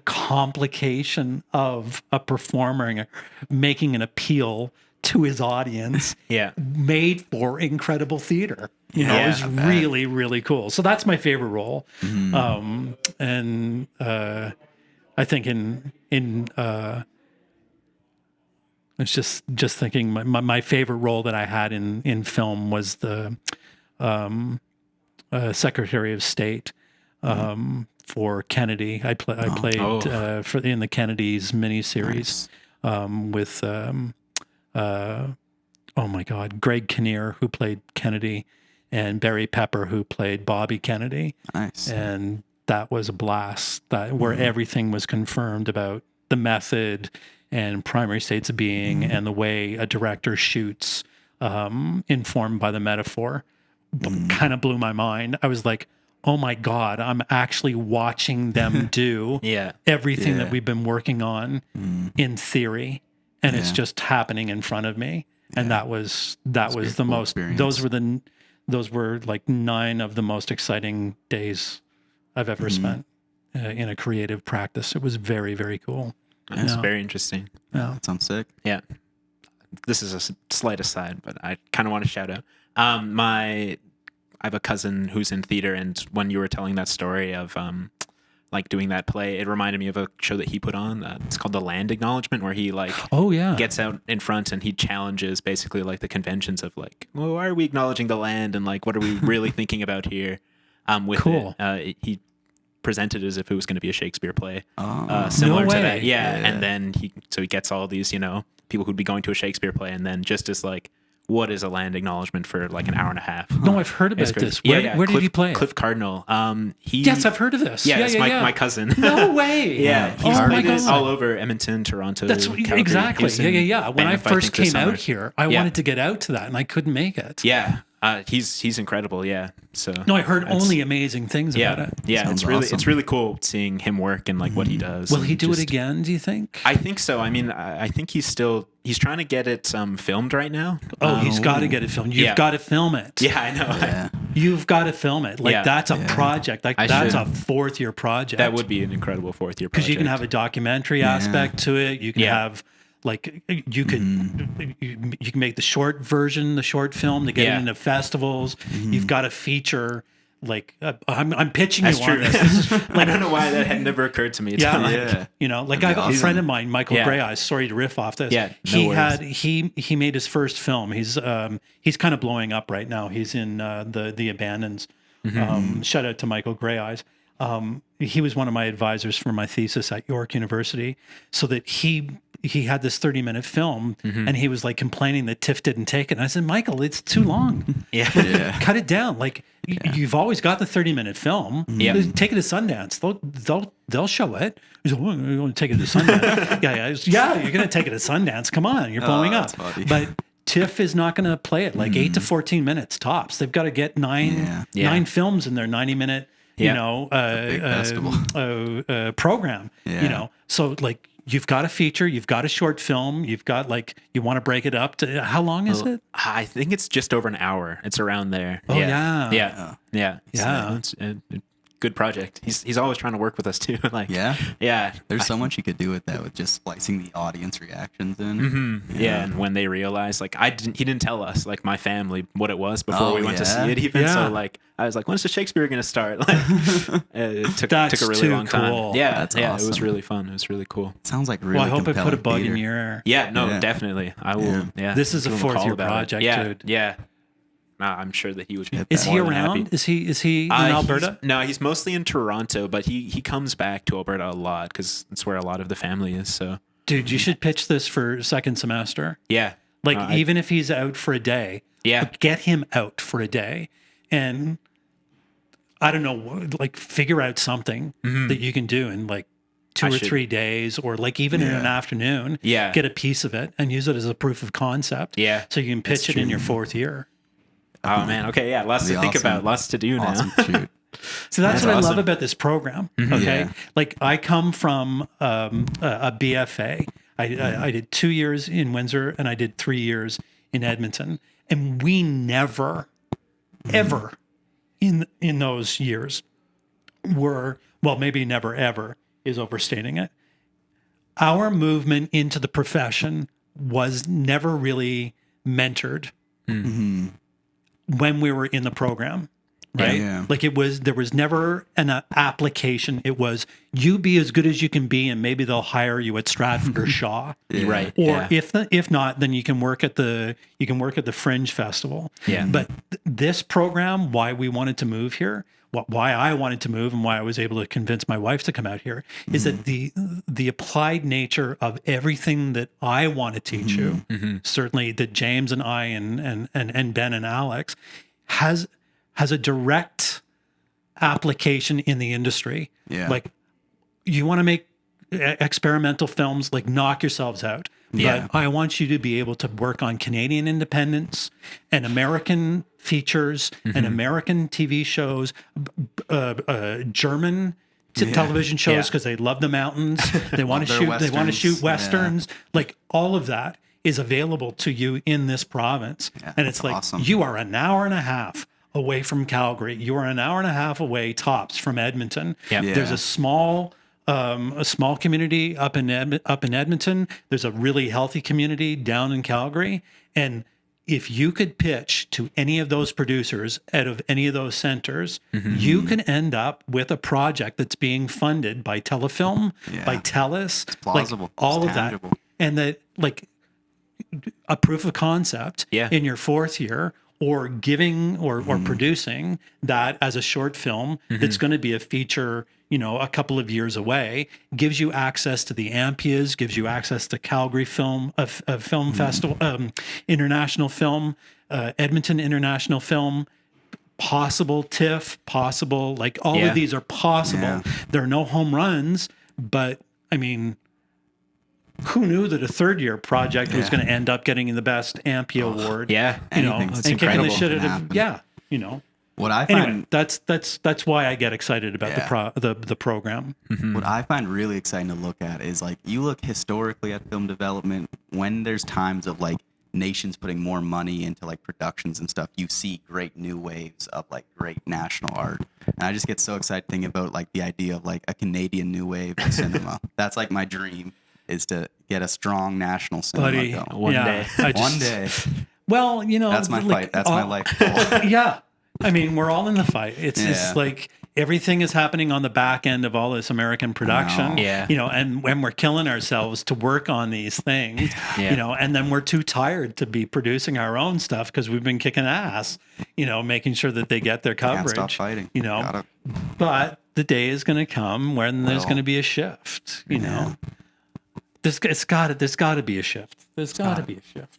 Speaker 3: complication of a performer making an appeal to his audience made for incredible theater. You know, it was really, really cool. So that's my favorite role. And I think I was just thinking my favorite role that I had in film was the Secretary of State for Kennedy. I played in the Kennedy's miniseries with oh my God, Greg Kinnear, who played Kennedy, and Barry Pepper, who played Bobby Kennedy.
Speaker 1: Nice.
Speaker 3: And that was a blast. Where everything was confirmed about the method and primary states of being and the way a director shoots, informed by the metaphor. Kind of blew my mind. I was like, oh my God, I'm actually watching them do everything that we've been working on in theory, and it's just happening in front of me. And that was the most. Experience. Those were like 9 of the most exciting days I've ever spent in a creative practice. It was very, very cool.
Speaker 2: That's very interesting.
Speaker 1: Yeah, that sounds sick.
Speaker 2: Yeah. This is a slight aside, but I kind of want to shout out. I have a cousin who's in theater, and when you were telling that story of like doing that play, it reminded me of a show that he put on. It's called The Land Acknowledgement, where he gets out in front and he challenges basically like the conventions of like, well, why are we acknowledging the land, and like what are we really thinking about here? With it, he presented it as if it was going to be a Shakespeare play, similar to that. And then he gets all these people who'd be going to a Shakespeare play, and then just as like, what is a land acknowledgement for like an hour and a half?
Speaker 3: No, I've heard about this. Where did he play it?
Speaker 2: Cliff Cardinal.
Speaker 3: Yes, I've heard of this.
Speaker 2: Yeah, my cousin.
Speaker 3: No way.
Speaker 2: He's played it all over Edmonton, Toronto.
Speaker 3: That's
Speaker 2: Calgary,
Speaker 3: exactly.
Speaker 2: Houston,
Speaker 3: When I
Speaker 2: Banff,
Speaker 3: first came
Speaker 2: this summer.
Speaker 3: out here, I wanted to get out to that, and I couldn't make it.
Speaker 2: Yeah. He's incredible. Yeah. So
Speaker 3: no, I heard only amazing things about it.
Speaker 2: Yeah,
Speaker 1: Sounds
Speaker 2: it's
Speaker 1: awesome.
Speaker 2: really cool seeing him work and like what he does.
Speaker 3: Will he do it again, do you think?
Speaker 2: I think so. I mean, I think he's trying to get it filmed right now.
Speaker 3: He's got to get it filmed. You've got to film it.
Speaker 2: Yeah, I know.
Speaker 1: Yeah.
Speaker 3: You've got to film it. Like that's a project. Like that's a 4th-year project.
Speaker 2: That would be an incredible 4th-year project.
Speaker 3: Because you can have a documentary aspect to it. You can have like you can make the short version, the short film to get it into festivals. You've got to feature like I'm pitching
Speaker 2: That's
Speaker 3: you
Speaker 2: true.
Speaker 3: on this. This is, like,
Speaker 2: I don't know why that had never occurred to me.
Speaker 3: Like, I got a friend of mine, Michael Gray Eyes. Sorry to riff off this.
Speaker 2: Yeah,
Speaker 3: he made his first film. He's kind of blowing up right now. He's in the Abandons. Shout out to Michael Gray Eyes. He was one of my advisors for my thesis at York University, so that he had this 30-minute film, and he was like complaining that TIFF didn't take it. And I said, Michael, it's too long. Cut it down. Like you've always got the 30-minute film. Take it to Sundance. They'll show it. He's like, well, you're going to take it to Sundance. You're going to take it to Sundance. Come on, you're blowing up. But TIFF is not going to play it like 8 to 14 minutes tops. They've got to get nine films in their 90-minute program. So like you've got a feature, you've got a short film, you've got like, you want to break it up to, how long is it?
Speaker 2: I think it's just over an hour. It's around there.
Speaker 3: Oh, yeah.
Speaker 2: Yeah.
Speaker 3: Yeah.
Speaker 2: So it's a good project. He's always trying to work with us too. Like, yeah.
Speaker 1: There's so much you could do with that, with just splicing the audience reactions in.
Speaker 2: Mm-hmm. Yeah. And when they realize, like, he didn't tell us, like, my family, what it was before we went to see it even. So like, I was like, when's the Shakespeare going to start? Like, it took a really long time. Yeah. That's awesome. It was really fun. It was really cool.
Speaker 1: Sounds like really.
Speaker 3: Well, I hope I put a bug
Speaker 1: theater.
Speaker 3: in your ear.
Speaker 2: Yeah. No, definitely. I will. Yeah.
Speaker 3: This is a 4th year project, dude.
Speaker 2: Yeah. I'm sure that he would be.
Speaker 3: Is he around? Is he in Alberta?
Speaker 2: He's mostly in Toronto, but he comes back to Alberta a lot because that's where a lot of the family is. So,
Speaker 3: dude, you should pitch this for second semester.
Speaker 2: Yeah,
Speaker 3: like even if he's out for a day, get him out for a day, and I don't know, like figure out something that you can do in like 2 or 3 days, or like even in an afternoon.
Speaker 2: Yeah,
Speaker 3: get a piece of it and use it as a proof of concept.
Speaker 2: Yeah,
Speaker 3: so you can pitch it in your 4th year.
Speaker 2: Oh man, okay, yeah, lots to think about, lots to do now.
Speaker 1: Shoot.
Speaker 3: So that's what I love about this program. Okay, like I come from a BFA. I did 2 years in Windsor and I did 3 years in Edmonton, and we never, ever, in those years, were, well, maybe never ever is overstating it. Our movement into the profession was never really mentored. When we were in the program, right?
Speaker 1: Yeah.
Speaker 3: Like there was never an application. It was, you be as good as you can be, and maybe they'll hire you at Stratford or Shaw,
Speaker 2: right?
Speaker 3: Or if not, then you can work at the Fringe Festival.
Speaker 2: Yeah.
Speaker 3: But this program, why we wanted to move here, why I wanted to move, and why I was able to convince my wife to come out here, is that the applied nature of everything that I want to teach you, certainly that James and I and Ben and Alex has a direct application in the industry.
Speaker 1: Yeah.
Speaker 3: Like, you want to make experimental films, like, knock yourselves out.
Speaker 2: Yeah.
Speaker 3: But I want you to be able to work on Canadian independence and American features and American TV shows, German television shows, because they love the mountains. They want to shoot. They want to shoot westerns. Like, all of that is available to you in this province, and it's like awesome. You are an hour and a half away from Calgary. You are an hour and a half away tops from Edmonton.
Speaker 2: Yep. Yeah.
Speaker 3: There's a small community up in Edmonton. There's a really healthy community down in Calgary. And if you could pitch to any of those producers out of any of those centers, you can end up with a project that's being funded by Telefilm, by TELUS,
Speaker 1: it's plausible.
Speaker 3: Like all
Speaker 1: it's
Speaker 3: of
Speaker 1: tangible.
Speaker 3: that. And that, like, a proof of concept in your 4th year, or giving or producing that as a short film that's going to be a feature, a couple of years away, gives you access to the Ampias, gives you access to Calgary Film Festival, International Film, Edmonton International Film, possible TIFF, possible, like all of these are possible. Yeah. There are no home runs, but I mean, who knew that a 3rd year project was going to end up getting the best Ampia award?
Speaker 2: Yeah,
Speaker 3: it's
Speaker 2: incredible.
Speaker 3: Kicking the shit out of,
Speaker 1: What I find,
Speaker 3: anyway, that's why I get excited about the program.
Speaker 1: What I find really exciting to look at is, like, you look historically at film development, when there's times of like nations putting more money into like productions and stuff, you see great new waves of like great national art. And I just get so excited thinking about like the idea of like a Canadian new wave of cinema. That's like my dream, is to get a strong national cinema going.
Speaker 2: One day.
Speaker 1: One day.
Speaker 3: Well,
Speaker 1: that's my fight. That's my life goal.
Speaker 3: Yeah. I mean, we're all in the fight. It's just like everything is happening on the back end of all this American production. And when we're killing ourselves to work on these things, and then we're too tired to be producing our own stuff because we've been kicking ass, making sure that they get their coverage.
Speaker 1: Can't stop fighting.
Speaker 3: But the day is going to come when there's going to be a shift, There's got to be a shift. There's got to be a shift.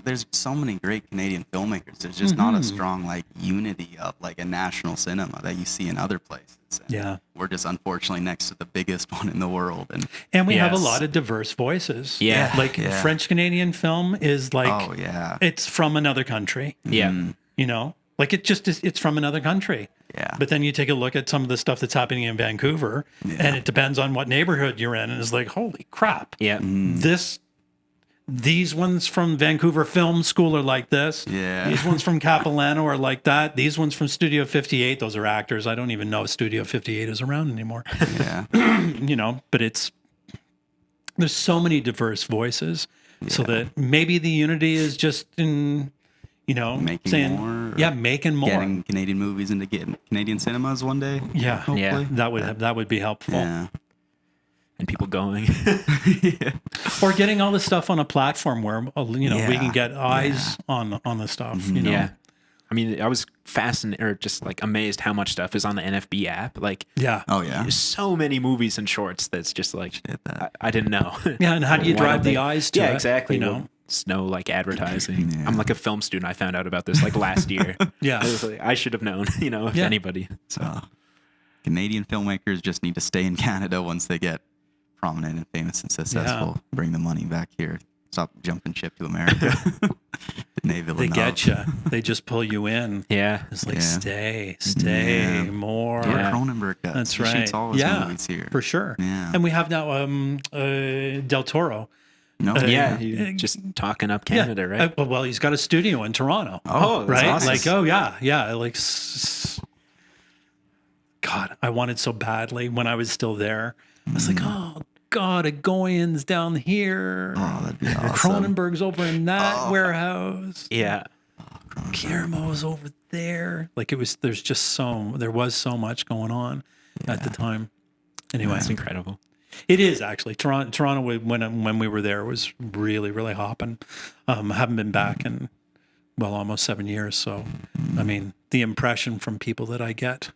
Speaker 1: There's so many great Canadian filmmakers. There's just not a strong like unity of like a national cinema that you see in other places. And we're just unfortunately next to the biggest one in the world,
Speaker 3: and we have a lot of diverse voices. French Canadian film is like it's from another country.
Speaker 2: Yeah,
Speaker 3: like it just is. It's from another country.
Speaker 1: Yeah.
Speaker 3: But then you take a look at some of the stuff that's happening in Vancouver, and it depends on what neighborhood you're in, and it's like, holy crap.
Speaker 2: Yeah.
Speaker 3: These ones from Vancouver Film School are like this.
Speaker 1: Yeah.
Speaker 3: These ones from Capilano are like that. These ones from Studio 58, those are actors. I don't even know if Studio 58 is around anymore.
Speaker 1: Yeah.
Speaker 3: But there's so many diverse voices, so that maybe the unity is just in,
Speaker 1: making more.
Speaker 3: Making more.
Speaker 1: Getting Canadian movies into Canadian cinemas one day.
Speaker 3: Yeah.
Speaker 1: Hopefully.
Speaker 3: That would be helpful.
Speaker 2: And people going.
Speaker 3: Or getting all the stuff on a platform where, we can get eyes on the stuff,
Speaker 2: Yeah. I mean, I was fascinated or just like amazed how much stuff is on the NFB app. Like,
Speaker 1: Oh, yeah.
Speaker 2: there's so many movies and shorts that's just like, I didn't know.
Speaker 3: Yeah, and how do you drive the eyes to it?
Speaker 2: Yeah, exactly. It's no like advertising.
Speaker 1: Yeah.
Speaker 2: I'm like a film student. I found out about this like last year.
Speaker 3: Yeah.
Speaker 2: I was like, I should have known, if anybody.
Speaker 1: So Canadian filmmakers just need to stay in Canada once they get prominent and famous and successful. Bring the money back here. Stop jumping ship to America.
Speaker 3: They get you. They just pull you in.
Speaker 2: Yeah.
Speaker 3: It's like, stay more.
Speaker 1: Yeah. Cronenberg does.
Speaker 3: That's
Speaker 1: He
Speaker 3: right.
Speaker 1: shoots all his movies here.
Speaker 3: For sure.
Speaker 1: Yeah.
Speaker 3: And we have now Del Toro.
Speaker 1: No.
Speaker 2: Just talking up Canada, right?
Speaker 3: Well, he's got a studio in Toronto.
Speaker 2: Oh, that's
Speaker 3: right?
Speaker 2: awesome.
Speaker 3: Like, like, God, I wanted so badly when I was still there. I was like, oh, God, Agoyan's down here.
Speaker 1: Oh, that'd be awesome.
Speaker 3: Cronenberg's over in that warehouse.
Speaker 2: Yeah.
Speaker 3: Guillermo's over there. Like there was so much going on at the time. Anyway,
Speaker 2: That's incredible.
Speaker 3: it is actually Toronto. When we were there, was really, really hopping. I haven't been back in almost 7 years. So, I mean, the impression from people that I get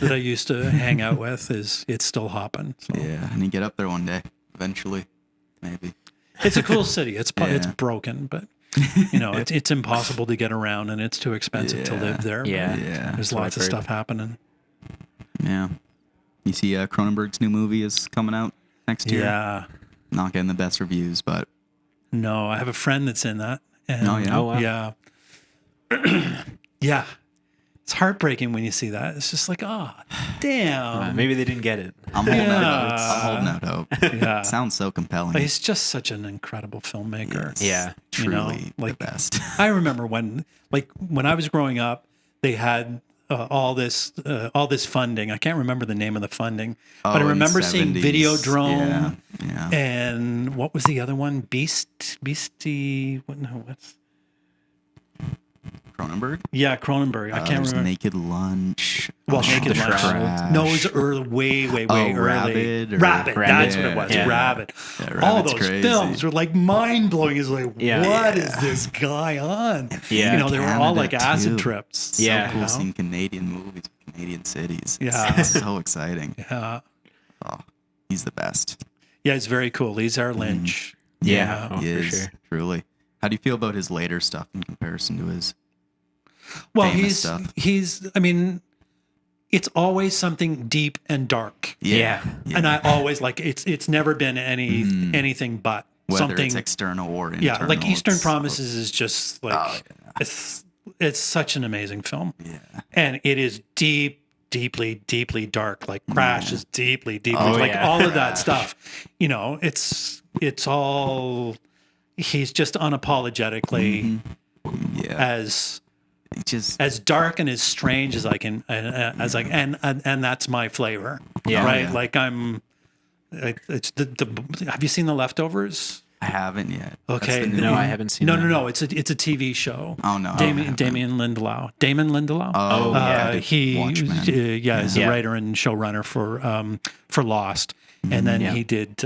Speaker 3: that I used to hang out with is it's still hopping. So.
Speaker 1: Yeah, and you get up there one day, eventually, maybe.
Speaker 3: It's a cool city. It's broken, but it's impossible to get around, and it's too expensive to live there.
Speaker 2: Yeah,
Speaker 3: There's lots of stuff happening.
Speaker 1: Yeah, you see, Cronenberg's new movie is coming out next year.
Speaker 3: Yeah,
Speaker 1: not getting the best reviews, but
Speaker 3: no, I have a friend that's in that. And
Speaker 2: wow.
Speaker 3: Yeah. It's heartbreaking when you see that. It's just like, damn.
Speaker 2: Maybe they didn't get it.
Speaker 1: I'm holding out hope.
Speaker 3: Yeah.
Speaker 1: It sounds so compelling.
Speaker 3: But he's just such an incredible filmmaker.
Speaker 2: Yeah.
Speaker 1: Truly the best.
Speaker 3: I remember when I was growing up, they had all this funding. I can't remember the name of the funding, but I remember seeing Videodrome.
Speaker 1: Yeah.
Speaker 3: And what was the other one? Beastie. What's
Speaker 1: Cronenberg?
Speaker 3: Yeah, Cronenberg. I can't remember.
Speaker 1: Naked Lunch.
Speaker 3: Well, Naked Lunch.
Speaker 1: Trash.
Speaker 3: No, it was way early. Rabbit. That's what it was.
Speaker 1: Yeah.
Speaker 3: Rabbit.
Speaker 1: Yeah,
Speaker 3: all those
Speaker 1: crazy.
Speaker 3: films were like mind blowing. It's like, what is this guy on?
Speaker 2: Yeah.
Speaker 3: They were all like
Speaker 1: Canada,
Speaker 3: acid
Speaker 1: too.
Speaker 3: trips.
Speaker 1: So cool seeing Canadian movies, Canadian cities.
Speaker 3: Yeah.
Speaker 1: It's so exciting.
Speaker 3: Yeah.
Speaker 1: Oh, he's the best.
Speaker 3: Yeah, it's very cool. Lizar Lynch.
Speaker 2: Yeah.
Speaker 1: He
Speaker 2: for
Speaker 1: is,
Speaker 2: sure.
Speaker 1: truly. How do you feel about his later stuff in comparison to his
Speaker 3: Well,
Speaker 1: famous stuff?
Speaker 3: I mean, it's always something deep and dark.
Speaker 2: Yeah.
Speaker 3: And I always it's never been anything but
Speaker 1: whether
Speaker 3: something
Speaker 1: it's external or internal.
Speaker 3: Yeah, like Eastern Promises is just like it's such an amazing film.
Speaker 1: Yeah.
Speaker 3: And it is deeply dark. Like Crash is deeply all of that stuff. It's all he's just unapologetically as dark and as strange as I can and that's my flavor.
Speaker 2: Yeah.
Speaker 3: Right?
Speaker 1: Yeah.
Speaker 3: Like it's have you seen The Leftovers?
Speaker 1: I haven't yet.
Speaker 3: Okay.
Speaker 2: No, I haven't seen that.
Speaker 3: No. It's a TV show.
Speaker 1: Oh, no.
Speaker 3: Damon Lindelof. Damon Lindelof.
Speaker 1: Oh, yeah.
Speaker 3: He
Speaker 1: Watchmen.
Speaker 3: is a writer and showrunner for Lost. And then he did what's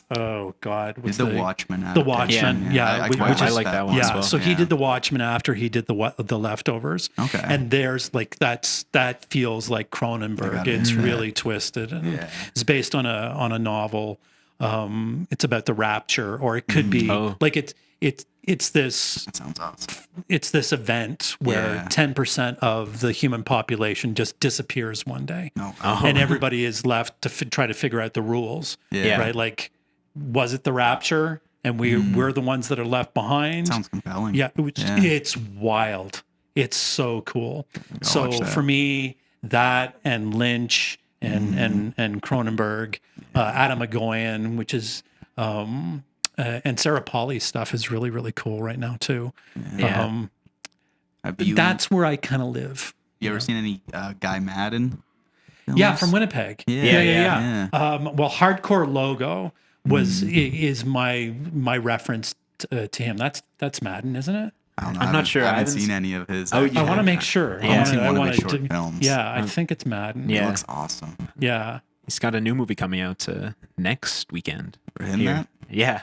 Speaker 1: the Watchmen.
Speaker 3: The Watchmen.
Speaker 1: Yeah.
Speaker 2: I like that one as well.
Speaker 3: So he did The Watchmen after he did the Leftovers.
Speaker 1: Okay.
Speaker 3: And there's that feels like Cronenberg. It's really twisted and it's based on a novel. It's about the rapture, or it could be it's this.
Speaker 1: That sounds awesome.
Speaker 3: It's this event where 10% of the human population just disappears one day, and everybody is left to try to figure out the rules.
Speaker 1: Yeah.
Speaker 3: Right? Like, was it the rapture, and we're the ones that are left behind?
Speaker 1: Sounds compelling.
Speaker 3: Yeah, it's wild. It's so cool. So
Speaker 1: watch that.
Speaker 3: for me, that and Lynch and Cronenberg, Adam McGowan, which is and Sarah Polley's stuff is really, really cool right now too.
Speaker 2: Yeah.
Speaker 3: That's where I kind of live.
Speaker 1: You ever seen any Guy Madden films?
Speaker 3: Yeah, from Winnipeg.
Speaker 1: Yeah.
Speaker 3: Well, Hardcore Logo is my reference to him. That's Madden, isn't it?
Speaker 1: I don't know.
Speaker 2: I'm not sure.
Speaker 1: I haven't seen any of his.
Speaker 3: I want to make sure.
Speaker 1: I've seen one of his short films.
Speaker 3: Yeah, I think it's Madden.
Speaker 1: It looks awesome.
Speaker 3: Yeah.
Speaker 2: He's got a new movie coming out next weekend.
Speaker 1: For him, that?
Speaker 2: Yeah.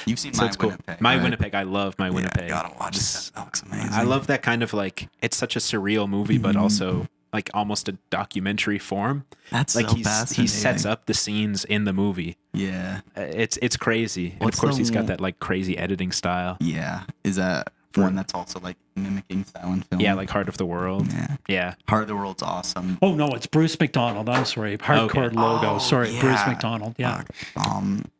Speaker 1: You've seen
Speaker 2: So
Speaker 1: My
Speaker 2: it's cool.
Speaker 1: Winnipeg.
Speaker 2: My
Speaker 1: right?
Speaker 2: Winnipeg. I love My Winnipeg.
Speaker 1: You gotta watch it. That looks amazing.
Speaker 2: I love that kind of like, it's such a surreal movie, but also like almost a documentary form.
Speaker 1: That's
Speaker 2: like
Speaker 1: so
Speaker 2: he
Speaker 1: fascinating.
Speaker 2: sets up the scenes in the movie.
Speaker 1: Yeah.
Speaker 2: It's crazy. And
Speaker 1: What's
Speaker 2: of course
Speaker 1: the
Speaker 2: he's got
Speaker 1: one-
Speaker 2: that like crazy editing style.
Speaker 1: Yeah. Is that one that's also like mimicking silent film?
Speaker 2: Yeah, like Heart of the World.
Speaker 1: Yeah.
Speaker 2: Yeah.
Speaker 1: Heart of the World's awesome.
Speaker 3: Oh no, it's Bruce McDonald. I'm sorry, Hardcore
Speaker 2: Okay.
Speaker 3: Logo.
Speaker 1: Oh,
Speaker 3: Sorry,
Speaker 1: yeah.
Speaker 3: Bruce McDonald. Yeah,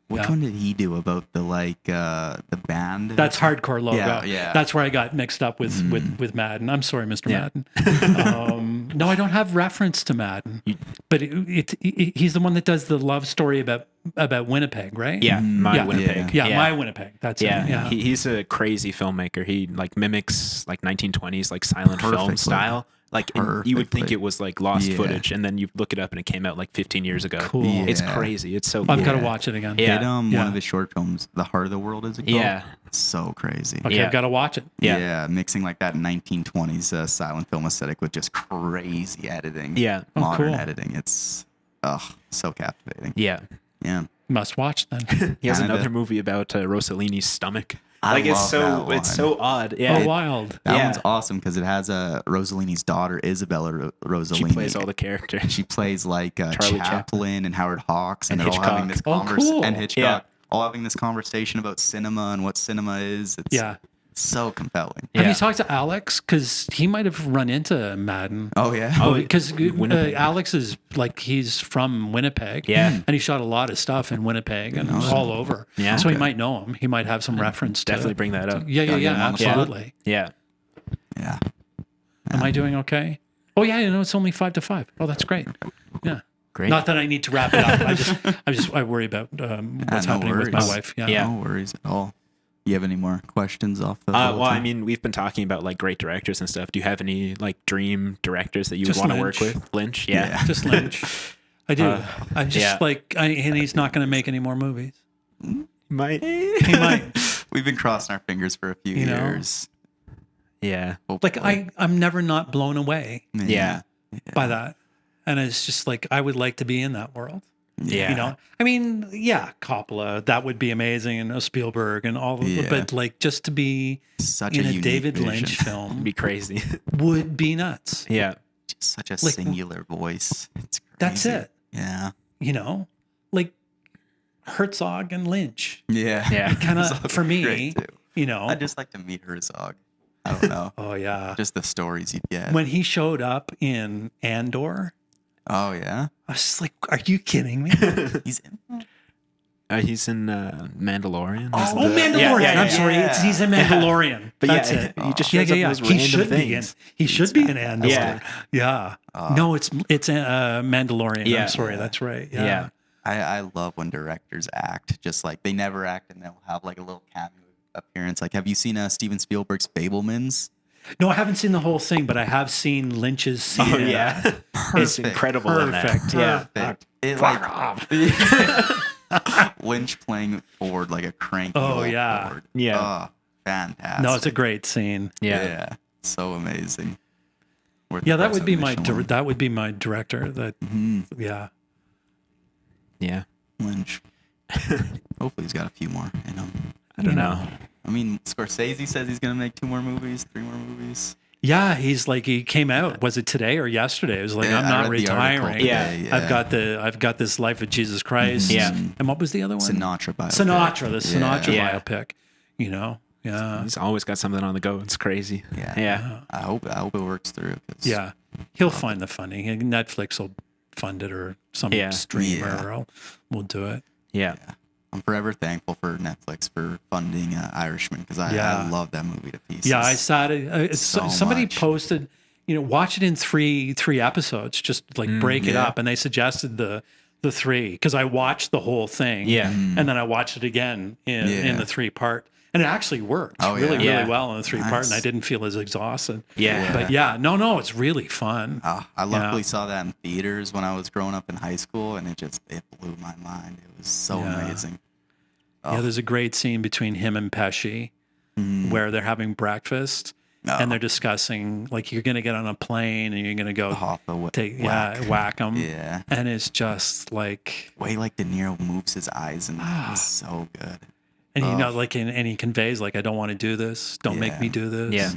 Speaker 1: Which
Speaker 3: Yeah.
Speaker 1: one did he do about the the band?
Speaker 3: that's Hardcore Logo.
Speaker 1: Yeah.
Speaker 3: That's where I got mixed up with Madden. I'm sorry, Mr.
Speaker 2: Yeah.
Speaker 3: Madden. No, I don't have reference to Madden, but he's the one that does the love story about Winnipeg, right?
Speaker 2: Yeah. My
Speaker 3: Yeah.
Speaker 2: Winnipeg.
Speaker 3: Yeah, My Winnipeg. That's
Speaker 2: Yeah,
Speaker 3: it. Yeah.
Speaker 2: He's a crazy filmmaker. He like mimics like 1920s like silent film
Speaker 1: Perfectly.
Speaker 2: style. Like and you would think
Speaker 1: Perfectly.
Speaker 2: it was like lost
Speaker 1: Yeah.
Speaker 2: footage, and then you look it up and it came out like 15 years ago.
Speaker 3: Cool.
Speaker 2: It's
Speaker 1: Yeah.
Speaker 2: crazy. It's so.
Speaker 3: I've
Speaker 2: Cool.
Speaker 3: got to watch it again.
Speaker 2: Yeah.
Speaker 1: Did one
Speaker 3: Yeah.
Speaker 1: of his short films, The Heart of the World, is it called?
Speaker 2: Yeah.
Speaker 1: It's so crazy.
Speaker 3: Okay,
Speaker 2: Yeah.
Speaker 3: I've got to watch it.
Speaker 2: Yeah.
Speaker 1: Mixing like that 1920s silent film aesthetic with just crazy editing.
Speaker 2: Yeah.
Speaker 3: Oh,
Speaker 1: Modern
Speaker 3: cool.
Speaker 1: editing. It's so captivating.
Speaker 2: Yeah.
Speaker 1: Yeah.
Speaker 3: Must watch then.
Speaker 2: He has
Speaker 1: Canada.
Speaker 2: another movie about Rossellini's stomach.
Speaker 1: I
Speaker 2: Like it's
Speaker 1: love that
Speaker 2: it's
Speaker 1: one.
Speaker 2: so odd. Yeah.
Speaker 3: Oh, wild.
Speaker 1: That
Speaker 2: Yeah.
Speaker 1: one's awesome because it has Rossellini's daughter, Isabella Rossellini.
Speaker 2: She plays all the characters.
Speaker 1: She plays like
Speaker 2: Charlie
Speaker 1: Chaplin and Howard Hawks, and
Speaker 2: And
Speaker 1: they're all having this
Speaker 3: Hitchcock. Oh, cool.
Speaker 1: and Hitchcock,
Speaker 2: Yeah.
Speaker 1: all having this conversation about cinema and what cinema is. It's
Speaker 3: Yeah.
Speaker 1: so compelling.
Speaker 3: Have
Speaker 2: Yeah.
Speaker 3: you talked to Alex? Because he might have run into Madden.
Speaker 1: Oh yeah.
Speaker 2: Oh,
Speaker 3: Because
Speaker 2: Winnipeg.
Speaker 3: Alex is like, he's from Winnipeg.
Speaker 2: Yeah.
Speaker 3: And he shot a lot of stuff in Winnipeg and all over.
Speaker 2: Yeah.
Speaker 3: So he
Speaker 1: Okay.
Speaker 3: might know him. He might have some reference to
Speaker 2: Definitely bring that up.
Speaker 3: Yeah,
Speaker 1: Gotta get him on the phone.
Speaker 3: absolutely.
Speaker 2: Yeah.
Speaker 1: Yeah.
Speaker 3: Am I doing okay? Oh yeah, it's only 5 to 5. Oh, that's great. Yeah.
Speaker 2: Great.
Speaker 3: Not that I need to wrap it up. I worry about what's
Speaker 1: no
Speaker 3: happening with my
Speaker 1: worries.
Speaker 3: wife. Yeah.
Speaker 2: Yeah.
Speaker 1: No worries at all. You have any more questions off the?
Speaker 2: Well, I mean, we've been talking about like great directors and stuff. Do you have any like dream directors that you would
Speaker 3: Just
Speaker 2: want to work
Speaker 3: Lynch.
Speaker 2: with? Lynch, yeah.
Speaker 3: Just Lynch. I do. I'm just
Speaker 2: yeah.
Speaker 3: like, and he's not going to make any more movies.
Speaker 2: Might.
Speaker 3: He might.
Speaker 1: We've been crossing our fingers for a few
Speaker 3: You know?
Speaker 1: years.
Speaker 2: Yeah.
Speaker 3: Like
Speaker 1: Hopefully.
Speaker 3: I'm never not blown away
Speaker 2: Yeah.
Speaker 3: by that, and it's just like I would like to be in that world.
Speaker 2: Yeah.
Speaker 3: You know, I mean, yeah, Coppola, that would be amazing, and Spielberg, and all.
Speaker 1: Yeah.
Speaker 3: But like, just to be
Speaker 1: Such
Speaker 3: in
Speaker 1: a
Speaker 3: a
Speaker 1: unique
Speaker 3: David
Speaker 1: vision.
Speaker 3: Lynch
Speaker 2: It'd
Speaker 3: film
Speaker 2: be crazy.
Speaker 3: would be nuts.
Speaker 2: yeah.
Speaker 1: Just such a
Speaker 3: Like,
Speaker 1: singular voice. It's crazy.
Speaker 3: That's it.
Speaker 1: Yeah.
Speaker 3: You know, like Herzog and Lynch,
Speaker 1: Yeah.
Speaker 2: Yeah.
Speaker 3: kind
Speaker 1: Herzog
Speaker 3: of for
Speaker 1: would be great,
Speaker 3: me.
Speaker 1: too.
Speaker 3: You know.
Speaker 1: I'd just like to meet Herzog. I don't know.
Speaker 3: Oh yeah.
Speaker 1: Just the stories you'd get.
Speaker 3: When he showed up in Andor,
Speaker 1: Oh yeah.
Speaker 3: I was just like, "Are you kidding me?"
Speaker 1: He's in.
Speaker 2: He's in Mandalorian.
Speaker 1: Oh,
Speaker 2: He's
Speaker 3: Oh,
Speaker 2: the-
Speaker 3: Mandalorian.
Speaker 2: Yeah, yeah,
Speaker 3: I'm
Speaker 2: yeah.
Speaker 3: sorry. He's a Mandalorian.
Speaker 2: But
Speaker 3: That's
Speaker 2: yeah,
Speaker 3: it.
Speaker 2: he just
Speaker 3: Yeah,
Speaker 2: shows
Speaker 3: yeah,
Speaker 2: up
Speaker 3: yeah.
Speaker 2: in those
Speaker 3: He
Speaker 2: random
Speaker 3: should be in.
Speaker 2: things.
Speaker 3: He should be in Andor.
Speaker 2: Yeah.
Speaker 3: Yeah. No, it's Mandalorian.
Speaker 2: Yeah.
Speaker 3: I'm sorry. That's right.
Speaker 2: Yeah.
Speaker 3: Yeah.
Speaker 1: I love when directors act. Just like they never act, and they'll have like a little cameo appearance. Like, have you seen Steven Spielberg's Fabelmans?
Speaker 3: No, I haven't seen the whole thing, but I have seen Lynch's scene.
Speaker 2: Oh
Speaker 3: in it.
Speaker 2: yeah. It's
Speaker 1: Perfect.
Speaker 2: incredible in that.
Speaker 3: Perfect.
Speaker 2: Yeah.
Speaker 1: Perfect. It
Speaker 3: Fuck
Speaker 1: like
Speaker 3: off.
Speaker 1: Lynch playing Ford like a cranky
Speaker 3: Oh,
Speaker 1: old
Speaker 3: yeah.
Speaker 1: Ford.
Speaker 2: Yeah.
Speaker 1: Oh, fantastic.
Speaker 3: No, it's a great scene.
Speaker 2: Yeah.
Speaker 1: So amazing. Worth
Speaker 3: Yeah,
Speaker 1: the
Speaker 3: that
Speaker 1: price
Speaker 3: would be
Speaker 1: of
Speaker 3: my
Speaker 1: admission
Speaker 3: that would be my director. That
Speaker 1: alone.
Speaker 3: yeah.
Speaker 2: Yeah.
Speaker 1: Lynch. Hopefully he's got a few more in him.
Speaker 2: I don't know.
Speaker 1: I mean, Scorsese says he's gonna make 2 more movies, 3 more movies.
Speaker 3: Yeah, he's like he came out. Was it today or yesterday? It was like
Speaker 1: Yeah,
Speaker 3: I'm
Speaker 1: I
Speaker 3: not
Speaker 1: read the article
Speaker 3: retiring.
Speaker 1: today, yeah.
Speaker 3: I've got this Life of Jesus Christ.
Speaker 2: Yeah.
Speaker 3: And what was the other one?
Speaker 1: Sinatra biopic.
Speaker 3: Sinatra, the Sinatra
Speaker 2: Yeah.
Speaker 3: biopic. You know. Yeah.
Speaker 2: He's always got something on the go. It's crazy.
Speaker 1: Yeah.
Speaker 2: Yeah.
Speaker 1: I hope it works through. 'Cause
Speaker 3: Yeah. He'll find the funding. Netflix will fund it or some
Speaker 2: Yeah.
Speaker 3: streamer
Speaker 1: Yeah.
Speaker 3: will do it.
Speaker 2: Yeah.
Speaker 1: I'm forever thankful for Netflix for funding Irishman because I
Speaker 3: Yeah.
Speaker 1: love that movie to pieces.
Speaker 3: Yeah, I saw it.
Speaker 1: So
Speaker 3: Somebody
Speaker 1: much.
Speaker 3: posted watch it in three episodes, just like break it up. And they suggested the 3, because I watched the whole thing.
Speaker 2: Yeah.
Speaker 3: And then I watched it again in the 3-part. And it actually worked really well in the 3-part, and I didn't feel as exhausted.
Speaker 2: Yeah.
Speaker 3: But it's really fun.
Speaker 1: I luckily saw that in theaters when I was growing up in high school, and it blew my mind. It was so amazing.
Speaker 3: Yeah, there's a great scene between him and Pesci where they're having breakfast. And they're discussing, like, you're going to get on a plane and you're going to go whack them.
Speaker 1: Yeah.
Speaker 3: And it's just like...
Speaker 1: way like De Niro moves his eyes, and it's so good.
Speaker 3: And and he conveys, like, I don't want to do this. Don't make me do this.
Speaker 2: Yeah.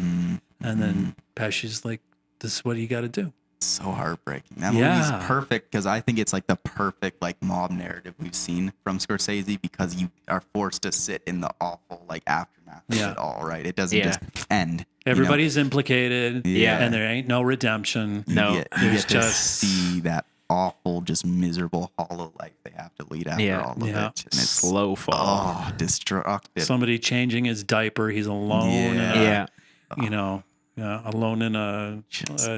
Speaker 3: And then Pesci's like, this is what you got to do.
Speaker 1: So heartbreaking. That movie's perfect, because I think it's like the perfect like mob narrative we've seen from Scorsese, because you are forced to sit in the awful like aftermath of it all, right? It doesn't just end.
Speaker 3: Everybody's implicated, and there ain't no redemption.
Speaker 1: You get to see that awful, just miserable, hollow life they have to lead after all of it. And it's
Speaker 2: slow fall.
Speaker 1: Oh, destructive.
Speaker 3: Somebody changing his diaper. He's alone. Alone in a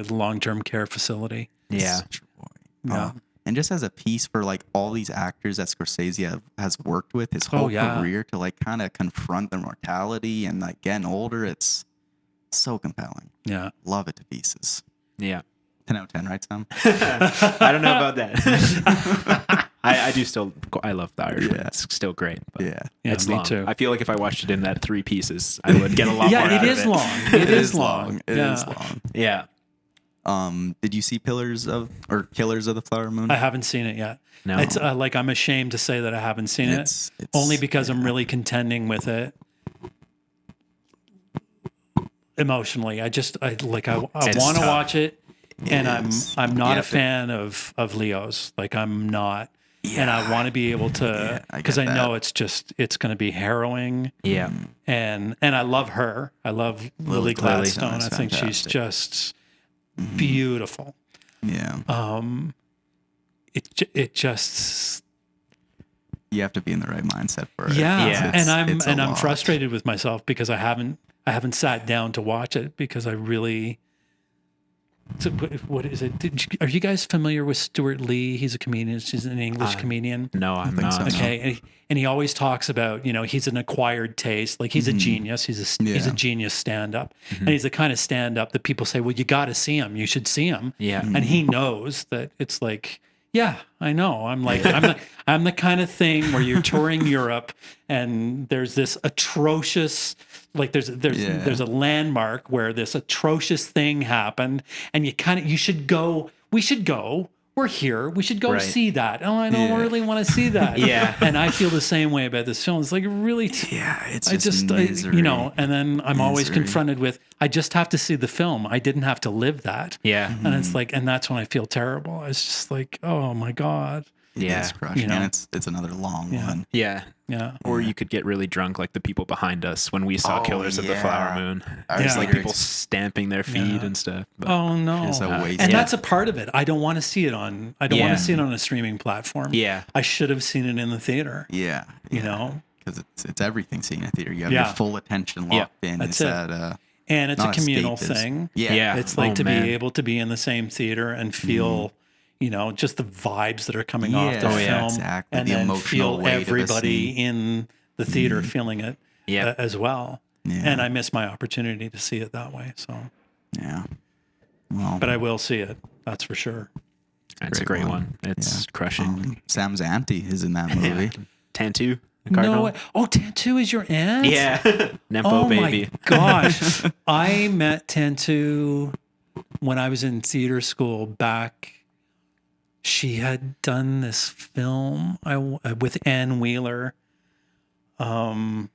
Speaker 3: long-term care facility.
Speaker 2: Yeah.
Speaker 1: And just as a piece for like all these actors that Scorsese has worked with his whole career to like kind of confront their mortality and like getting older, it's so compelling.
Speaker 3: Yeah.
Speaker 1: Love it to pieces.
Speaker 2: Yeah.
Speaker 1: 10 out of 10, right, Sam?
Speaker 2: I don't know about that. I do still, I love The Irishman.
Speaker 1: Yeah.
Speaker 2: It's still great. But
Speaker 3: it's
Speaker 2: me
Speaker 3: long.
Speaker 2: Too. I feel like if I watched it in that 3 pieces, I would get a lot more out of it.
Speaker 3: It is long. It is long.
Speaker 1: It is long.
Speaker 2: Yeah.
Speaker 1: Did you see Killers of the Flower Moon?
Speaker 3: I haven't seen it yet.
Speaker 2: No.
Speaker 3: It's like I'm ashamed to say that I haven't seen it, only because I'm really contending with it emotionally. I want to watch it, and I'm not a fan of Leo's. Like, I'm not. Yeah. And I want to be able to, because I know it's going to be harrowing.
Speaker 2: Yeah.
Speaker 3: And I love her. I love Lily Gladstone. I think she's just beautiful.
Speaker 1: Yeah.
Speaker 3: It just,
Speaker 1: you have to be in the right mindset for it.
Speaker 3: Yeah. And I'm frustrated with myself because I haven't sat down to watch it, because I really. So what is it? Are you guys familiar with Stuart Lee? He's a comedian. He's an English comedian.
Speaker 2: No, I'm not.
Speaker 1: So,
Speaker 3: okay, and he always talks about, he's an acquired taste. Like, he's a genius. He's a genius stand-up, and he's the kind of stand-up that people say, well, you got to see him. You should see him.
Speaker 2: Yeah,
Speaker 3: and he knows that it's like. Yeah, I know. I'm the kind of thing where you're touring Europe and there's this atrocious, like there's a landmark where this atrocious thing happened, and we should go. We're here. We should go see that. Oh, I don't really want to see that.
Speaker 2: Yeah.
Speaker 3: And I feel the same way about this film. It's like, really,
Speaker 1: it's just misery.
Speaker 3: And then I'm always confronted with, I just have to see the film. I didn't have to live that.
Speaker 2: Yeah.
Speaker 3: And it's like, and that's when I feel terrible. It's just like, oh my God.
Speaker 1: It's crushing. And it's another long one.
Speaker 2: Yeah.
Speaker 3: Yeah.
Speaker 2: Or you could get really drunk like the people behind us when we saw Killers of the Flower Moon.
Speaker 1: It's
Speaker 2: like people stamping their feet and stuff. But
Speaker 3: oh no. And that's a part of it. I don't want to see it on a streaming platform.
Speaker 2: Yeah.
Speaker 3: I should have seen it in the theater.
Speaker 1: Yeah. Because it's everything seeing a theater. You have your full attention locked in.
Speaker 3: That's it. And it's a communal thing.
Speaker 1: Yeah.
Speaker 3: It's like be able to be in the same theater and feel just the vibes that are coming off the film,
Speaker 1: exactly.
Speaker 3: And
Speaker 1: the
Speaker 3: then
Speaker 1: emotional
Speaker 3: feel everybody in the theater feeling it as well. Yeah. And I miss my opportunity to see it that way. So but I will see it. That's for sure.
Speaker 2: That's a great one. It's crushing.
Speaker 1: Sam's auntie is in that movie.
Speaker 2: Tantu.
Speaker 3: No way. Oh, Tantu is your aunt?
Speaker 2: Yeah. Nempo baby.
Speaker 3: Oh my gosh. I met Tantu when I was in theater school back. She had done this film with Ann Wheeler. Oh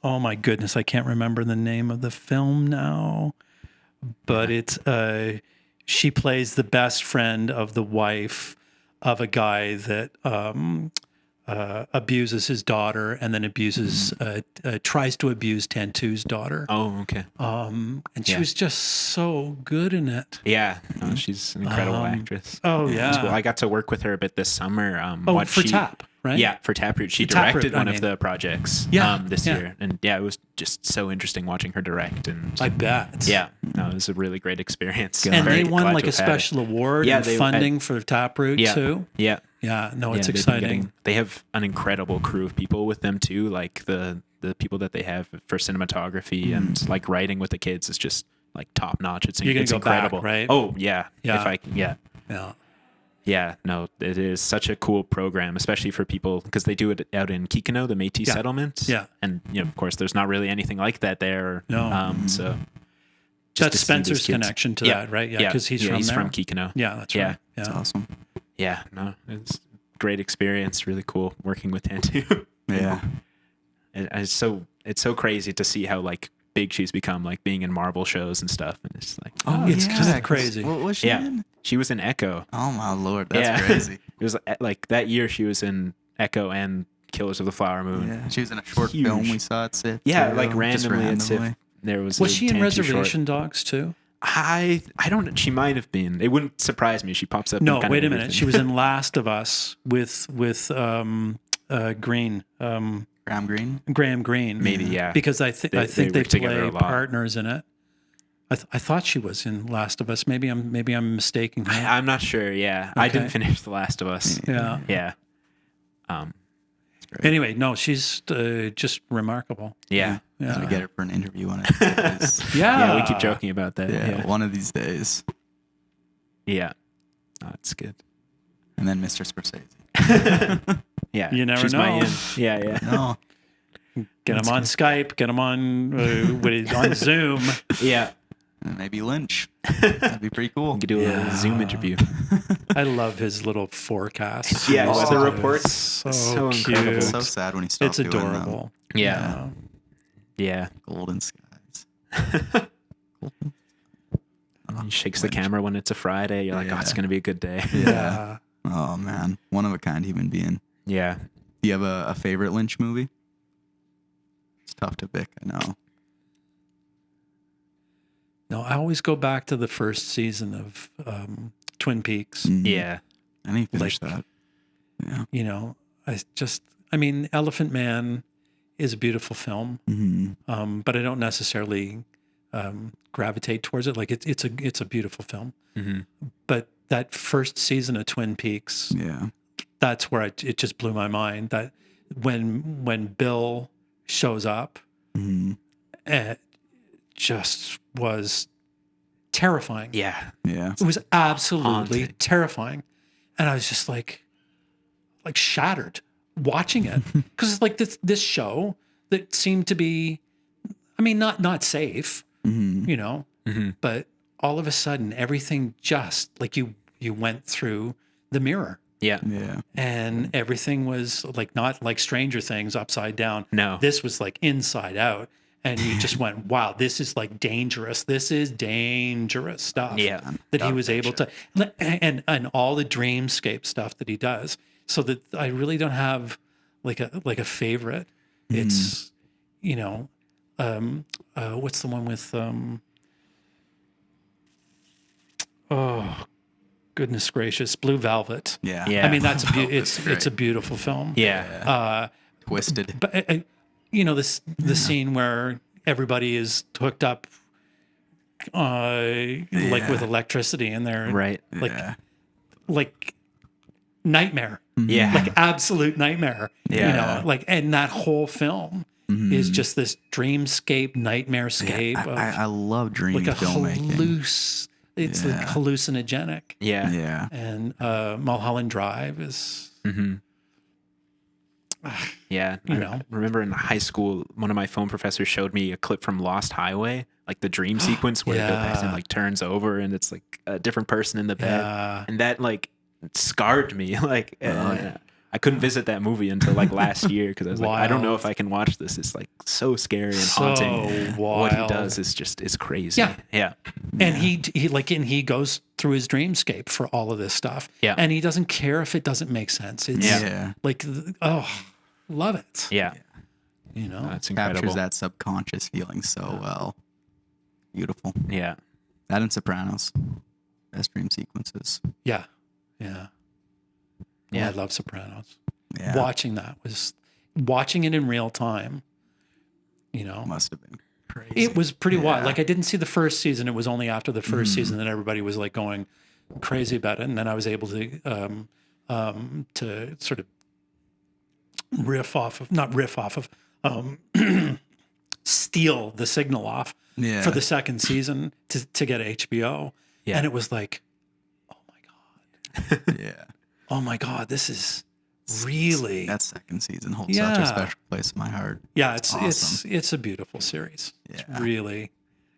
Speaker 3: my goodness, I can't remember the name of the film now. But it's she plays the best friend of the wife of a guy that abuses his daughter and then tries to abuse Tantu's daughter.
Speaker 2: Oh, okay.
Speaker 3: And she was just so good in it.
Speaker 2: Yeah, no, she's an incredible actress.
Speaker 3: Oh, yeah.
Speaker 2: Cool. I got to work with her a bit this summer.
Speaker 3: For Tap, right?
Speaker 2: Yeah, for Taproot. She directed one of the projects this year. And yeah, it was just so interesting watching her direct. And
Speaker 3: I bet.
Speaker 2: Yeah, no, it was a really great experience.
Speaker 3: And they won like a special award and funding for Taproot too.
Speaker 2: Yeah.
Speaker 3: Yeah, no, it's exciting.
Speaker 2: They have an incredible crew of people with them too. Like the people that they have for cinematography and like writing with the kids is just like top notch. It's incredible,
Speaker 3: back, right?
Speaker 2: Oh yeah,
Speaker 3: yeah.
Speaker 2: Yeah, no, it is such a cool program, especially for people because they do it out in Kikino, the Métis settlement.
Speaker 3: Yeah,
Speaker 2: and of course, there's not really anything like that there.
Speaker 3: No,
Speaker 2: so
Speaker 3: that's Spencer's connection to that, right? Yeah, because he's from
Speaker 2: Kikino.
Speaker 3: Yeah, that's right.
Speaker 1: That's awesome.
Speaker 2: Yeah, no, it's a great experience. Really cool working with Tantu.
Speaker 1: Yeah,
Speaker 2: it's so crazy to see how like big she's become, like being in Marvel shows and stuff, and it's like
Speaker 3: it's just crazy.
Speaker 1: What was she in?
Speaker 2: She was in Echo.
Speaker 1: Oh my lord, that's crazy.
Speaker 2: It was like that year she was in Echo and Killers of the Flower Moon.
Speaker 1: Yeah, she was in a short film we saw at SIF.
Speaker 2: Yeah, like randomly at SIF. There was
Speaker 3: she in Reservation Dogs too?
Speaker 2: I don't. She might have been. It wouldn't surprise me. She pops up.
Speaker 3: No, wait a minute. She was in Last of Us with Green. Graham Greene.
Speaker 2: Maybe, yeah.
Speaker 3: Because I think they play partners in it. I thought she was in Last of Us. Maybe I'm mistaken.
Speaker 2: I'm not sure. Yeah, okay. I didn't finish The Last of Us.
Speaker 3: Yeah. Anyway, no, she's just remarkable.
Speaker 2: Yeah.
Speaker 1: We get her for an interview on it.
Speaker 2: Yeah, we keep joking about that.
Speaker 1: Yeah, one of these days.
Speaker 2: Yeah, that's good.
Speaker 1: And then Mr. Scorsese.
Speaker 2: Yeah,
Speaker 3: you never
Speaker 2: she's
Speaker 3: know.
Speaker 2: My in. Yeah.
Speaker 1: No.
Speaker 3: Get him on Skype. Get him on on Zoom.
Speaker 2: Yeah.
Speaker 1: And maybe Lynch. That'd be pretty cool.
Speaker 2: We could do a Zoom interview.
Speaker 3: I love his little forecast.
Speaker 2: Yeah, the reports.
Speaker 3: So cute.
Speaker 2: Incredible.
Speaker 1: It's so sad when he stopped
Speaker 3: It's
Speaker 1: doing
Speaker 3: adorable.
Speaker 2: Them. Yeah.
Speaker 1: Golden skies.
Speaker 2: He shakes the camera when it's a Friday. You're like, oh, it's going to be a good day.
Speaker 3: Yeah.
Speaker 1: Oh, man. One of a kind human being.
Speaker 2: Yeah.
Speaker 1: Do you have a favorite Lynch movie? It's tough to pick, I know.
Speaker 3: No, I always go back to the first season of Twin Peaks.
Speaker 2: Yeah.
Speaker 1: I didn't finish that. Yeah.
Speaker 3: You know, Elephant Man is a beautiful film, but I don't necessarily gravitate towards it. Like it's a beautiful film, but that first season of Twin Peaks, that's where it just blew my mind. That when Bill shows up, it just was terrifying.
Speaker 2: Yeah.
Speaker 3: It was absolutely terrifying, and I was just like shattered watching it because it's like this show that seemed to be, not safe, you know, but all of a sudden everything just like you went through the mirror.
Speaker 2: Yeah.
Speaker 3: And everything was like not like Stranger Things upside down.
Speaker 2: No.
Speaker 3: This was like inside out. And you just went, wow, this is like dangerous. This is dangerous stuff that he was able to, and all the dreamscape stuff that he does. So that I really don't have like a favorite. It's, you know, what's the one with, oh goodness gracious, Blue Velvet.
Speaker 1: Yeah.
Speaker 3: I mean, it's a beautiful film.
Speaker 2: Yeah.
Speaker 1: Twisted.
Speaker 3: But you know, the scene where everybody is hooked up like with electricity in there.
Speaker 2: Right.
Speaker 3: Like nightmare.
Speaker 2: Yeah.
Speaker 3: Like absolute nightmare.
Speaker 2: Yeah.
Speaker 3: You know, like, and that whole film is just this dreamscape, nightmarescape.
Speaker 1: I love dreamy filmmaking.
Speaker 3: It's like hallucinogenic.
Speaker 2: Yeah.
Speaker 3: And Mulholland Drive is...
Speaker 2: Yeah, I remember in high school, one of my phone professors showed me a clip from Lost Highway, like the dream sequence where Bill Paxton like turns over and it's like a different person in the bed, and that like scarred me. Like I couldn't visit that movie until like last year because I was like, I don't know if I can watch this. It's like so scary and haunting.
Speaker 3: Wild.
Speaker 2: What he does is crazy. Yeah.
Speaker 3: And he goes through his dreamscape for all of this stuff.
Speaker 2: Yeah.
Speaker 3: And he doesn't care if it doesn't make sense. It's like, love it.
Speaker 2: Yeah.
Speaker 3: You know,
Speaker 2: that's incredible.
Speaker 1: Captures that subconscious feeling so well. Beautiful.
Speaker 2: Yeah.
Speaker 1: That and Sopranos. Best dream sequences.
Speaker 3: Yeah. Yeah. I love Sopranos.
Speaker 1: Yeah.
Speaker 3: Watching it in real time, you know.
Speaker 1: Must have been crazy.
Speaker 3: It was pretty wild. Like I didn't see the first season. It was only after the first season that everybody was like going crazy about it. And then I was able to sort of steal the signal off for the second season to get HBO. Yeah. And it was like, oh my God.
Speaker 1: Yeah.
Speaker 3: Oh my God, this is really...
Speaker 1: That second season holds such a special place in my heart.
Speaker 3: Yeah,
Speaker 1: awesome.
Speaker 3: it's a beautiful series. Yeah. It's really...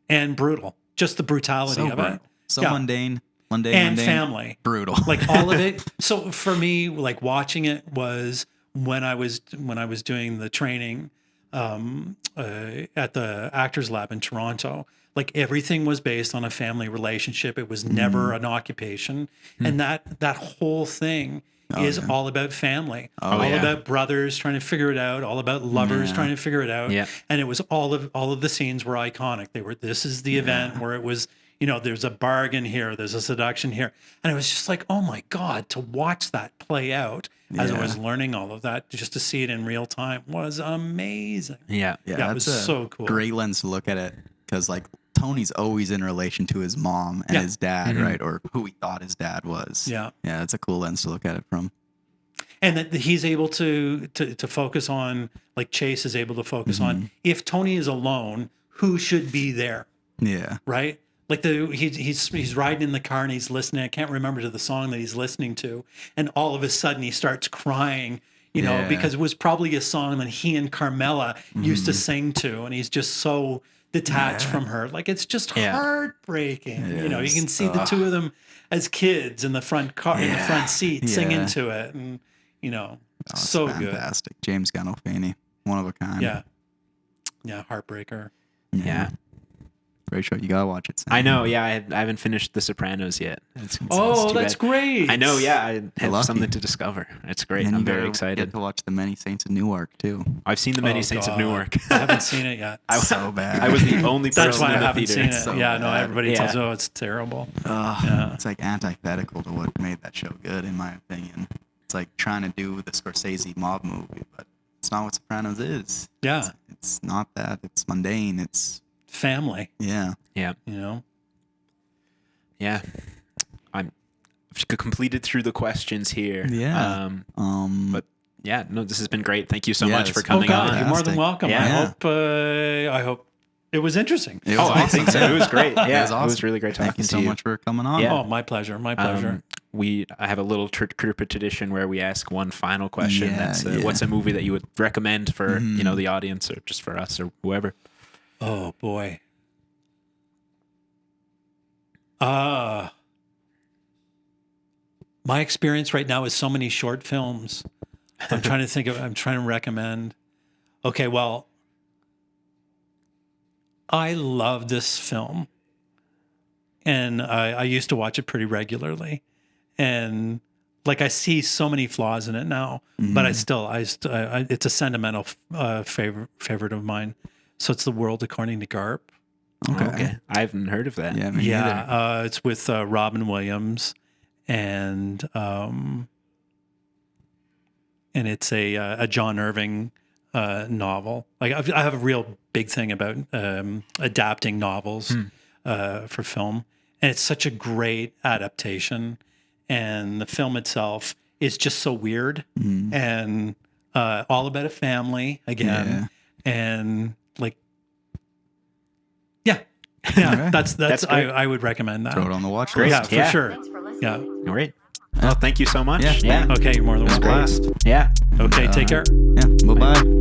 Speaker 3: And brutal. Just the brutality of it.
Speaker 1: So mundane.
Speaker 3: And
Speaker 1: mundane,
Speaker 3: family.
Speaker 1: Brutal.
Speaker 3: Like all of it. So for me, like watching it was when I was doing the training at the Actors Lab in Toronto. Like everything was based on a family relationship. It was never an occupation. And that whole thing is all about family, about brothers trying to figure it out, all about lovers trying to figure it out. Yeah. And it was all of the scenes were iconic. This is the event where it was, you know, there's a bargain here, there's a seduction here. And it was just like, oh my God, to watch that play out as I was learning all of that, just to see it in real time was amazing.
Speaker 2: Yeah.
Speaker 3: It was so cool.
Speaker 1: Great lens to look at it because like Tony's always in relation to his mom and his dad, right? Or who he thought his dad was. Yeah. Yeah, it's a cool lens to look at it from.
Speaker 3: And that he's able to focus on, like Chase is able to focus on, if Tony is alone, who should be there? Yeah. Right? Like he's riding in the car and he's listening. I can't remember to the song that he's listening to. And all of a sudden he starts crying, you know, because it was probably a song that he and Carmela used to sing to. And he's just so detached from her. Like it's just heartbreaking. You know, you can see the two of them as kids in the front car, in the front seat singing to it. And, you know, so fantastic.
Speaker 1: Fantastic. James Gandolfini, one of a kind.
Speaker 3: Yeah. Yeah. Heartbreaker.
Speaker 1: Yeah. Great show. You gotta watch it, Sam.
Speaker 2: I know. Yeah, I haven't finished The Sopranos yet.
Speaker 3: That's great.
Speaker 2: I know. Yeah, I have something to discover. It's great. I'm very excited.
Speaker 1: Get to watch The Many Saints of Newark too.
Speaker 2: I've seen The Many Saints of Newark.
Speaker 3: I haven't seen it yet.
Speaker 1: So bad.
Speaker 2: I was the only person
Speaker 3: That's why
Speaker 2: in
Speaker 3: I
Speaker 2: the
Speaker 3: haven't
Speaker 2: theater.
Speaker 3: seen it.
Speaker 1: So
Speaker 3: no,
Speaker 1: bad.
Speaker 3: everybody tells me, it's terrible.
Speaker 1: It's like antithetical to what made that show good, in my opinion. It's like trying to do the Scorsese mob movie, but it's not what Sopranos is.
Speaker 3: Yeah.
Speaker 1: It's not that. It's mundane. It's
Speaker 3: family.
Speaker 1: Yeah.
Speaker 2: Yeah.
Speaker 3: You know?
Speaker 2: Yeah. I've completed through the questions here.
Speaker 1: Yeah.
Speaker 2: But yeah, no, this has been great. Thank you so much for coming on.
Speaker 3: You're more than welcome.
Speaker 2: Yeah.
Speaker 3: I hope it was interesting.
Speaker 1: It was awesome.
Speaker 2: I think so. It was great. Yeah,
Speaker 1: it was
Speaker 2: really great talking to you.
Speaker 1: Thank you so much for coming on.
Speaker 3: Yeah. Oh, my pleasure. My pleasure.
Speaker 2: I have a little Critterpit tradition where we ask one final question. What's a movie that you would recommend for the audience or just for us or whoever?
Speaker 3: Oh boy. My experience right now is so many short films. I'm trying to recommend. Okay, well, I love this film. And I used to watch it pretty regularly. And like I see so many flaws in it now, but I still it's a sentimental favorite of mine. So it's The World According to Garp.
Speaker 2: Okay. I haven't heard of that.
Speaker 3: Yeah, it's with Robin Williams, and it's a John Irving novel. Like I have a real big thing about adapting novels for film, and it's such a great adaptation. And the film itself is just so weird, and all about a family again, and like. Yeah, that's I would recommend that.
Speaker 1: Throw it on the watch list.
Speaker 3: Yeah, for sure. Yeah.
Speaker 2: All right. Well, thank you so much.
Speaker 1: Yeah.
Speaker 3: Okay, you're more than welcome.
Speaker 2: Yeah.
Speaker 3: Okay, take care.
Speaker 1: Yeah. Bye-bye.